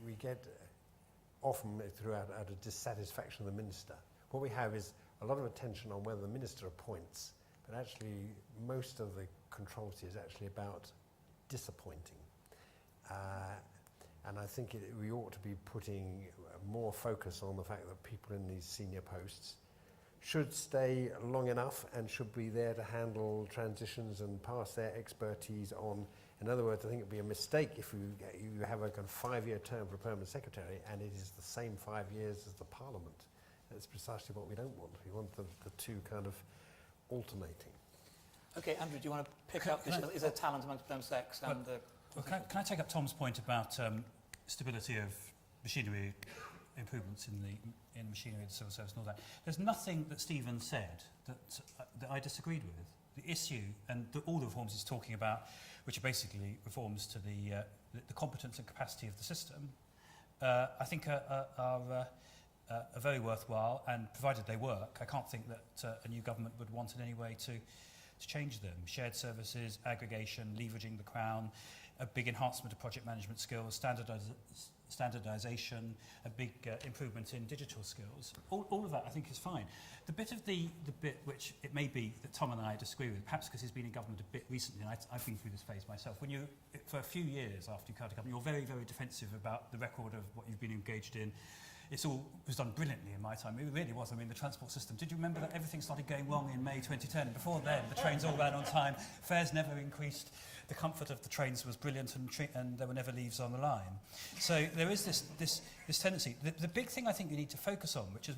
we get often throughout out of dissatisfaction of the Minister. What we have is a lot of attention on whether the Minister appoints, but actually most of the controversy is actually about disappointing. And I think we ought to be putting more focus on the fact that people in these senior posts should stay long enough and should be there to handle transitions and pass their expertise on. In other words, I think it would be a mistake if you have a kind of 5-year term for a Permanent Secretary and it is the same 5 years as the Parliament. That's precisely what we don't want. We want the two kind of alternating. Okay, Andrew, do you want to pick up? Is there talent amongst Permanent Secs? Can I take up Tom's point about stability of machinery, improvements in the machinery of the civil service and all that? There's nothing that Stephen said that I disagreed with. The issue, and all the reforms he's talking about, which are basically reforms to the competence and capacity of the system, I think are very worthwhile, and provided they work, I can't think that a new government would want in any way to change them. Shared services, aggregation, leveraging the Crown, a big enhancement of project management skills, standardization, a big improvement in digital skills. All of that I think is fine. The bit which it may be that Tom and I disagree with, perhaps because he's been in government a bit recently, and I've been through this phase myself, when you, for a few years after you come to government, you're very, very defensive about the record of what you've been engaged in. It was done brilliantly in my time. It really was. I mean, the transport system. Did you remember that everything started going wrong in May 2010? Before then, the trains all ran on time. Fares never increased. The comfort of the trains was brilliant, and there were never leaves on the line. So there is this tendency. The big thing I think you need to focus on, which is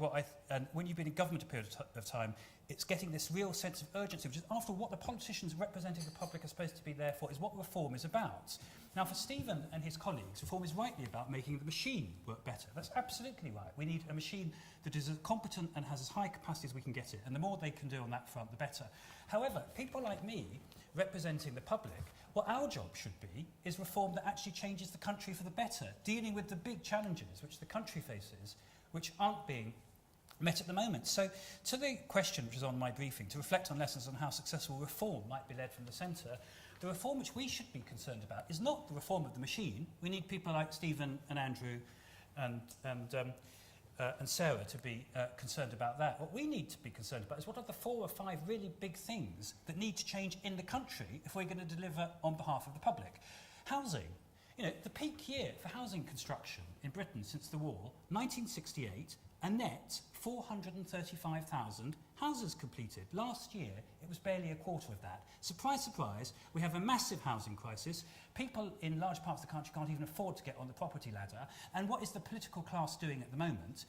and when you've been in government a period of time, it's getting this real sense of urgency, which is after all, what the politicians representing the public are supposed to be there for, is what reform is about. Now, for Stephen and his colleagues, reform is rightly about making the machine work better. That's absolutely right. We need a machine that is as competent and has as high capacity as we can get it, and the more they can do on that front, the better. However, people like me, representing the public, what our job should be is reform that actually changes the country for the better, dealing with the big challenges which the country faces, which aren't being met at the moment. So, to the question which is on my briefing, to reflect on lessons on how successful reform might be led from the centre, the reform which we should be concerned about is not the reform of the machine. We need people like Stephen and Andrew and Sarah to be concerned about that. What we need to be concerned about is what are the 4 or 5 really big things that need to change in the country if we're going to deliver on behalf of the public. Housing. You know, the peak year for housing construction in Britain since the war, 1968, a net 435,000 houses completed. Last year, it was barely a quarter of that. Surprise, surprise, we have a massive housing crisis. People in large parts of the country can't even afford to get on the property ladder. And what is the political class doing at the moment?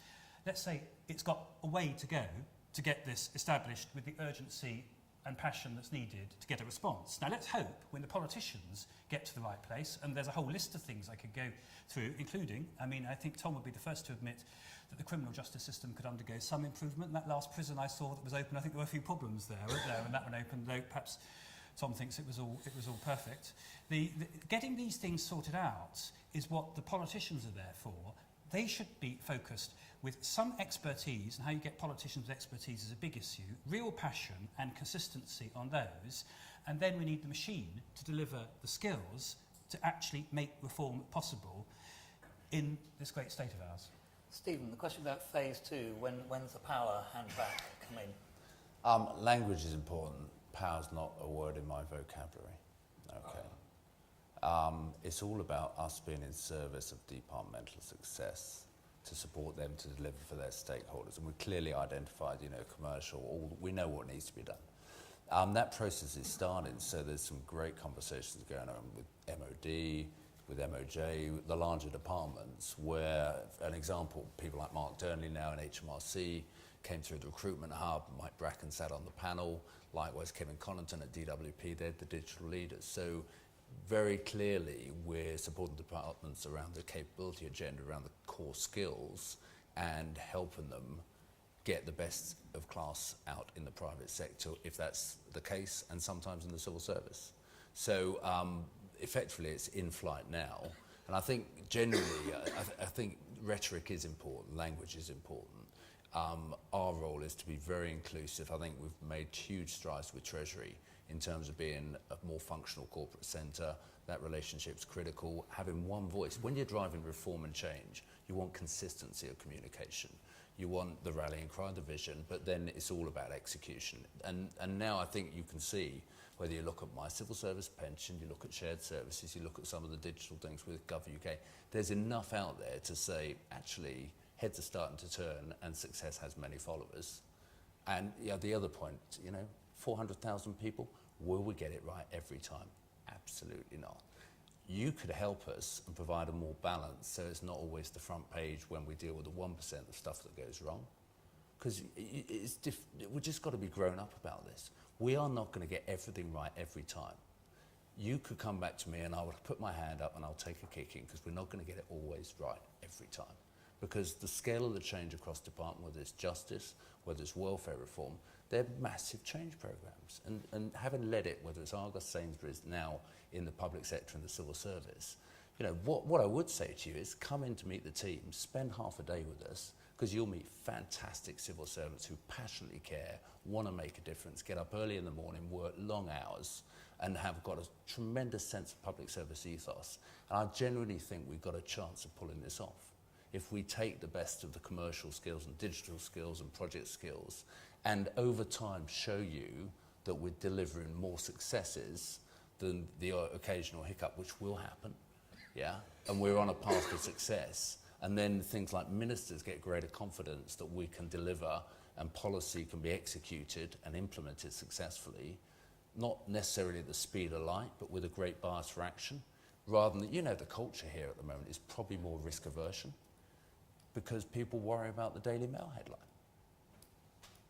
Let's say it's got a way to go to get this established with the urgency and passion that's needed to get a response. Now, let's hope when the politicians get to the right place, and there's a whole list of things I could go through, including, I mean, I think Tom would be the first to admit that the criminal justice system could undergo some improvement. That last prison I saw that was open, I think there were a few problems there, weren't there, when that one opened, though perhaps Tom thinks it was all perfect. Getting these things sorted out is what the politicians are there for. They should be focused with some expertise, and how you get politicians with expertise is a big issue, real passion and consistency on those, and then we need the machine to deliver the skills to actually make reform possible in this great state of ours. Stephen, the question about phase 2, when's the power handback come in? Language is important. Power's not a word in my vocabulary. Okay. It's all about us being in service of departmental success to support them to deliver for their stakeholders. And we clearly identified, commercial, we know what needs to be done. That process is starting, so there's some great conversations going on with MOD, with MOJ, the larger departments, where, an example, people like Mark Durnley now in HMRC came through the recruitment hub, Mike Bracken sat on the panel, likewise Kevin Connaughton at DWP, they're the digital leaders. So very clearly we're supporting departments around the capability agenda, around the core skills, and helping them get the best of class out in the private sector, if that's the case, and sometimes in the civil service. So effectively it's in flight now. And I think generally, I think rhetoric is important, language is important. Our role is to be very inclusive. I think we've made huge strides with Treasury in terms of being a more functional corporate centre. That relationship's critical. Having one voice. When you're driving reform and change, you want consistency of communication. You want the rallying cry, the vision, but then it's all about execution. And now I think you can see, whether you look at my civil service pension, you look at shared services, you look at some of the digital things with GovUK, there's enough out there to say, actually, heads are starting to turn and success has many followers. And the other point, 400,000 people, will we get it right every time? Absolutely not. You could help us and provide a more balance, so it's not always the front page when we deal with the 1% of stuff that goes wrong. Because we've just got to be grown up about this. We are not going to get everything right every time. You could come back to me and I would put my hand up and I'll take a kicking, because we're not going to get it always right every time. Because the scale of the change across department, whether it's justice, whether it's welfare reform, they're massive change programs. And having led it, whether it's Argos, Sainsbury's, now in the public sector and the civil service, what I would say to you is come in to meet the team, spend half a day with us, because you'll meet fantastic civil servants who passionately care, want to make a difference, get up early in the morning, work long hours, and have got a tremendous sense of public service ethos. And I genuinely think we've got a chance of pulling this off if we take the best of the commercial skills and digital skills and project skills and over time show you that we're delivering more successes than the occasional hiccup, which will happen, yeah? And we're on a path to success. And then things like ministers get greater confidence that we can deliver and policy can be executed and implemented successfully, not necessarily at the speed of light, but with a great bias for action, rather than, you know, the culture here at the moment is probably more risk aversion because people worry about the Daily Mail headline.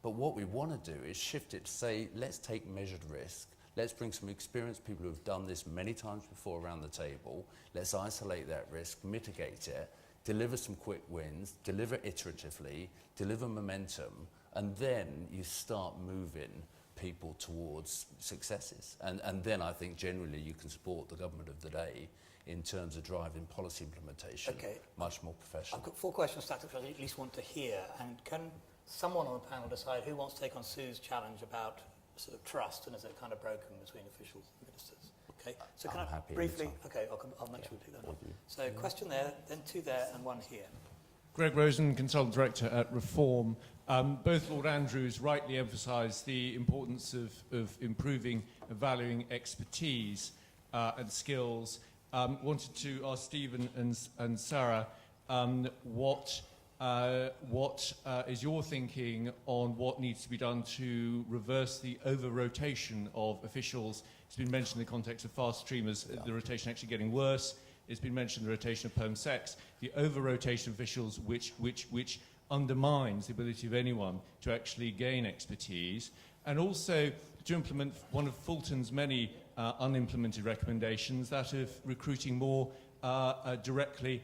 But what we want to do is shift it to say, let's take measured risk. Let's bring some experienced people who have done this many times before around the table. Let's isolate that risk, mitigate it, deliver some quick wins, deliver iteratively, deliver momentum, and then you start moving people towards successes. And then I think generally you can support the government of the day in terms of driving policy implementation much more professional. I've got 4 questions stacked up which I at least want to hear. And can someone on the panel decide who wants to take on Sue's challenge about sort of trust and is it kind of broken between officials and ministers? Okay, so can I briefly, okay, I'll make sure we pick that up. So question there, then 2 there and 1 here. Greg Rosen, Consultant Director at Reform. Both Lord Andrews rightly emphasised the importance of improving and valuing expertise and skills. Wanted to ask Stephen and Sara what is your thinking on what needs to be done to reverse the over-rotation of officials? It's been mentioned in the context of fast streamers, the rotation actually getting worse. It's been mentioned the rotation of perm sex, the over-rotation of officials which undermines the ability of anyone to actually gain expertise, and also to implement one of Fulton's many unimplemented recommendations, that of recruiting more directly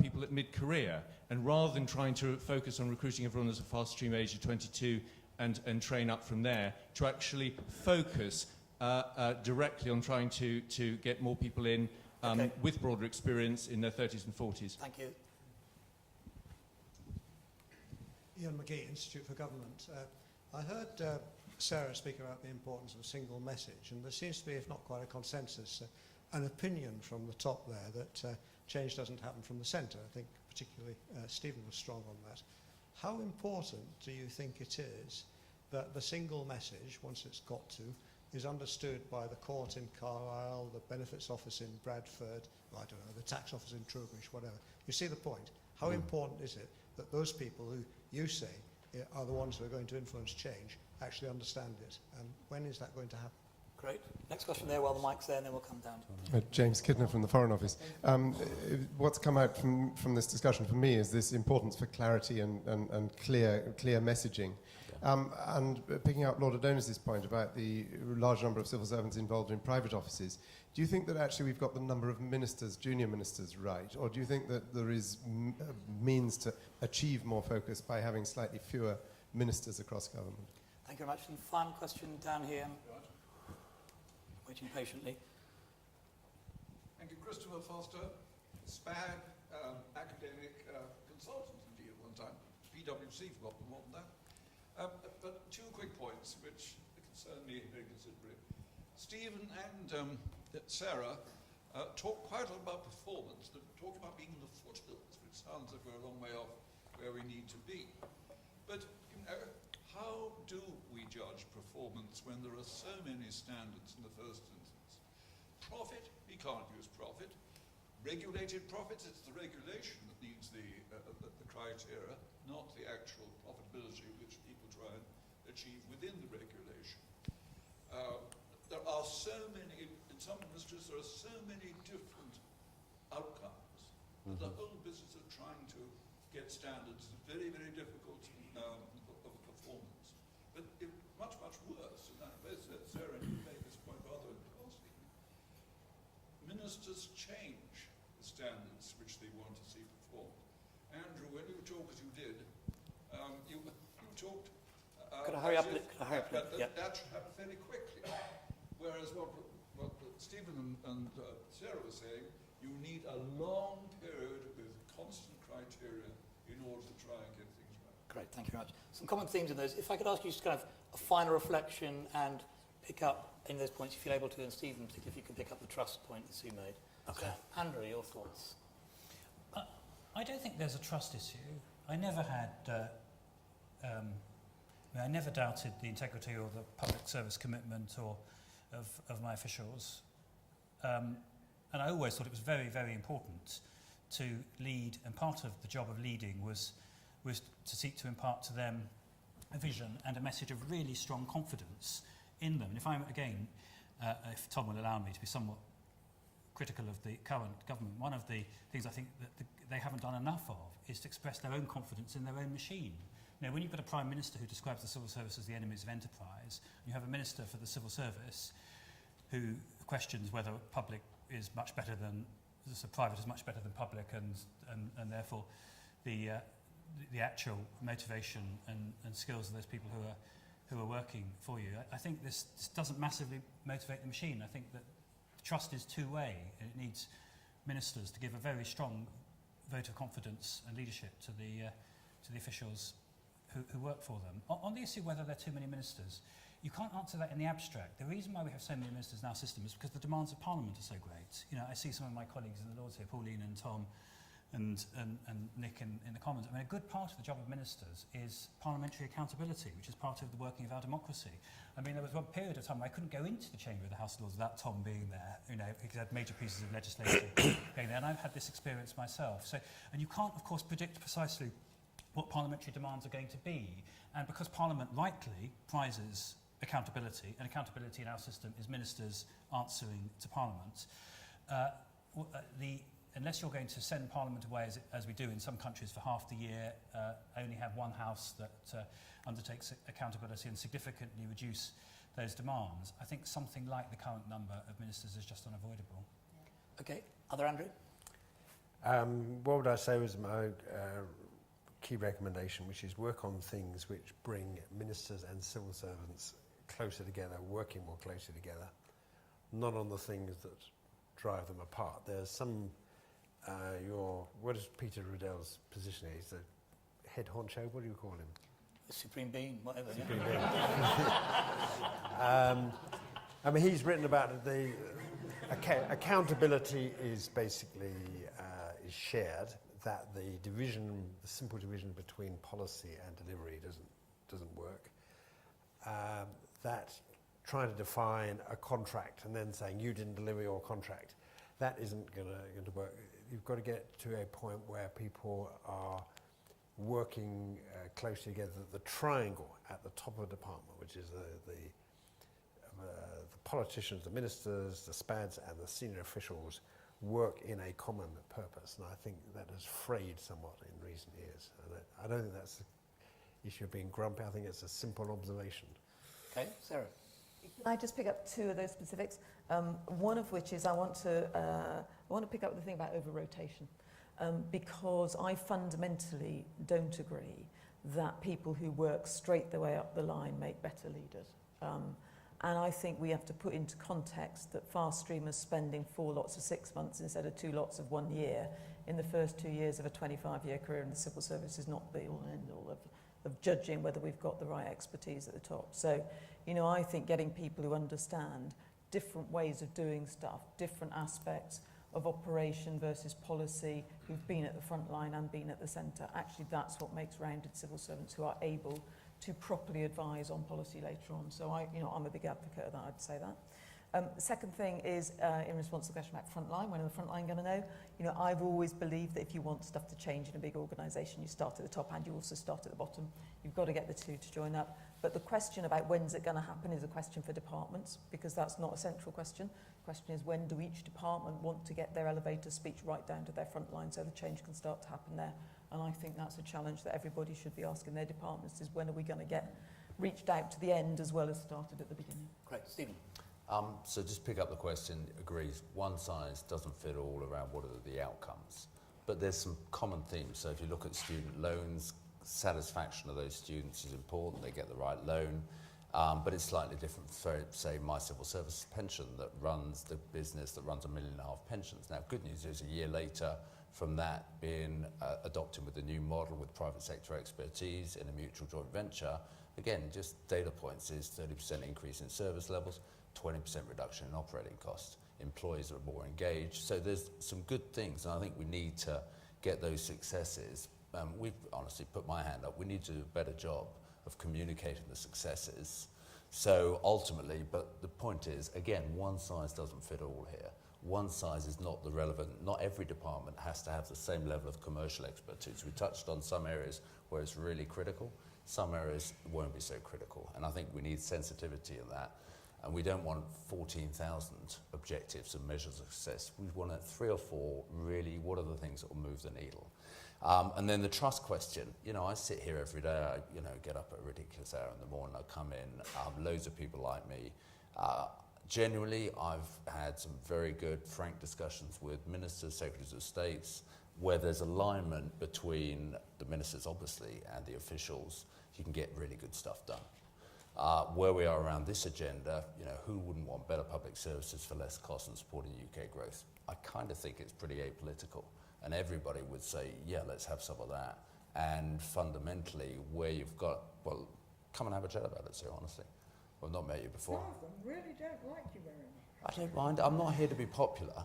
people at mid-career. And rather than trying to focus on recruiting everyone as a fast stream age of 22 and train up from there, to actually focus directly on trying to get more people in with broader experience in their 30s and 40s. Thank you. Ian McGee, Institute for Government. I heard Sara speak about the importance of a single message, and there seems to be, if not quite a consensus, an opinion from the top there that change doesn't happen from the centre. I think particularly Stephen was strong on that. How important do you think it is that the single message, once it's got to, is understood by the court in Carlisle, the benefits office in Bradford, I don't know, the tax office in Trowbridge, whatever? You see the point? How important is it that those people who you say are the ones who are going to influence change actually understand it? And when is that going to happen? Great. Next question there while the mic's there, and then we'll come down. James Kidner from the Foreign Office. What's come out from this discussion for me is this importance for clarity and clear messaging. And picking up Lord Adonis's point about the large number of civil servants involved in private offices, do you think that actually we've got the number of ministers, junior ministers, right? Or do you think that there is means to achieve more focus by having slightly fewer ministers across government? Thank you very much. And final question down here. Waiting patiently. Thank you. Christopher Foster, SPAG, academic consultant indeed at one time. PwC, forgot more than that. But 2 quick points which concern me very considerably. Stephen and Sara talk quite a lot about performance, talk about being in the foothills, which sounds like we're a long way off where we need to be. But you know, how do we judge performance when there are so many standards in the first instance? Profit, we can't use profit. Regulated profits, it's the regulation that needs the criteria, not the actual profitability which people try and achieve within the regulation. There are so many, in some industries, there are so many different outcomes. Mm-hmm. The whole business of trying to get standards is very, very difficult of performance. But much, much worse, and I suppose that Sara, you made this point rather impulsively. Ministers change the standards which they want to see performed. Andrew, when you talk as you did, you talked... Could I hurry up? That should happen fairly quickly. Whereas what Stephen and Sara were saying, you need a long period with constant criteria in order to try and get things right. Great, thank you very much. Some common themes in those. If I could ask you just kind of a final reflection and pick up any of those points you feel able to, and Stephen, particularly if you can pick up the trust point that Sue made. Okay. So, Andrew, your thoughts? I don't think there's a trust issue. I never had, I never doubted the integrity or the public service commitment or of my officials. And I always thought it was very, very important to lead, and part of the job of leading was to seek to impart to them a vision and a message of really strong confidence in them. And if I'm, again, if Tom will allow me to be somewhat critical of the current government, one of the things I think that they haven't done enough of is to express their own confidence in their own machine. You know, when you've got a Prime Minister who describes the civil service as the enemies of enterprise, and you have a Minister for the civil service who questions whether public is much better than, so private is much better than public, and therefore the actual motivation and skills of those people who are working for you. I think this doesn't massively motivate the machine. I think that trust is two-way, and it needs ministers to give a very strong vote of confidence and leadership to the officials who work for them. On the issue whether there are too many ministers, you can't answer that in the abstract. The reason why we have so many ministers in our system is because the demands of Parliament are so great. You know, I see some of my colleagues in the Lords here, Pauline and Tom and Nick in the Commons. I mean, a good part of the job of ministers is parliamentary accountability, which is part of the working of our democracy. I mean, there was one period of time where I couldn't go into the chamber of the House of Lords without Tom being there. You know, he had major pieces of legislation going there, and I've had this experience myself. So, and you can't, of course, predict precisely what parliamentary demands are going to be. And because Parliament rightly prizes accountability, and accountability in our system is ministers answering to Parliament, unless you're going to send Parliament away, as we do in some countries, for half the year, only have one house that undertakes accountability and significantly reduce those demands, I think something like the current number of ministers is just unavoidable. Okay. Other Andrew? What would I say was my key recommendation, which is work on things which bring ministers and civil servants closer together, working more closely together, not on the things that drive them apart. There's some, what is Peter Riddell's position here? He's the head honcho, what do you call him? The Supreme Being, whatever. Supreme Being. I mean, he's written about the accountability is basically is shared, that the simple division between policy and delivery doesn't work. That trying to define a contract and then saying you didn't deliver your contract, that isn't going to work. You've got to get to a point where people are working closely together. The triangle at the top of the department, which is the politicians, the ministers, the SPADs, and the senior officials, work in a common purpose, and I think that has frayed somewhat in recent years. And I don't think that's the issue of being grumpy. I think it's a simple observation. Okay, Sarah. Can I just pick up two of those specifics? One of which is I want to pick up the thing about over-rotation, because I fundamentally don't agree that people who work straight their way up the line make better leaders. And I think we have to put into context that fast streamers spending 4 lots of 6 months instead of 2 lots of 1 year in the first 2 years of a 25-year career in the civil service is not the all and end all of judging whether we've got the right expertise at the top. So, you know, I think getting people who understand different ways of doing stuff, different aspects of operation versus policy, who've been at the front line and been at the centre, actually that's what makes rounded civil servants who are able to properly advise on policy later on. So I'm a big advocate of that, I'd say that. The second thing is, in response to the question about frontline, when are the frontline going to know? You know, I've always believed that if you want stuff to change in a big organisation, you start at the top and you also start at the bottom. You've got to get the two to join up. But the question about when's it going to happen is a question for departments, because that's not a central question. The question is, when do each department want to get their elevator speech right down to their front line so the change can start to happen there? And I think that's a challenge that everybody should be asking their departments, is when are we going to get reached out to the end as well as started at the beginning? Great. Stephen. So just pick up the question, agrees, one size doesn't fit all around what are the outcomes. But there's some common themes. So if you look at student loans, satisfaction of those students is important, they get the right loan. But it's slightly different for, say, my civil service pension that runs the business that runs $1.5 million pensions. Now, good news is a year later from that being adopted with the new model with private sector expertise in a mutual joint venture, again, just data points is 30% increase in service levels, 20% reduction in operating costs. Employees are more engaged. So there's some good things, and I think we need to get those successes. We've honestly put my hand up. We need to do a better job of communicating the successes. So ultimately, but the point is, again, one size doesn't fit all here. One size is not the relevant. Not every department has to have the same level of commercial expertise. We touched on some areas where it's really critical. Some areas won't be so critical. And I think we need sensitivity in that. And we don't want 14,000 objectives and measures of success. We want 3 or 4 really, what are the things that will move the needle? And then the trust question. You know, I sit here every day, I get up at a ridiculous hour in the morning, I come in, loads of people like me. Generally, I've had some very good, frank discussions with ministers, secretaries of states, where there's alignment between the ministers, obviously, and the officials. You can get really good stuff done. Where we are around this agenda, who wouldn't want better public services for less cost and supporting UK growth? I kind of think it's pretty apolitical. And everybody would say, yeah, let's have some of that. And fundamentally, where you've got, well, come and have a chat about it, so honestly. I've not met you before. Some of them really don't like you very much. I don't mind. I'm not here to be popular.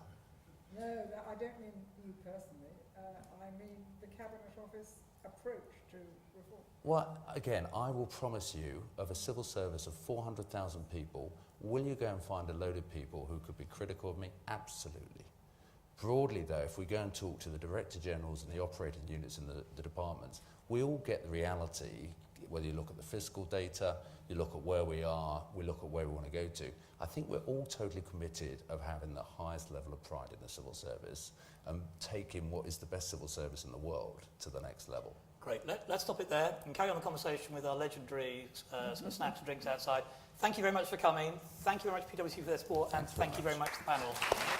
No, I don't mean you personally. I mean the Cabinet Office approach to reform. Well, again, I will promise you, of a civil service of 400,000 people, will you go and find a load of people who could be critical of me? Absolutely. Broadly, though, if we go and talk to the Director Generals and the operating units in the departments, we all get the reality, whether you look at the fiscal data, you look at where we are, we look at where we want to go to. I think we're all totally committed of having the highest level of pride in the civil service and taking what is the best civil service in the world to the next level. Great. Let's stop it there and carry on the conversation with our legendary sort of snacks and drinks outside. Thank you very much for coming. Thank you very much, PwC, for their support, and thank you very much to the panel.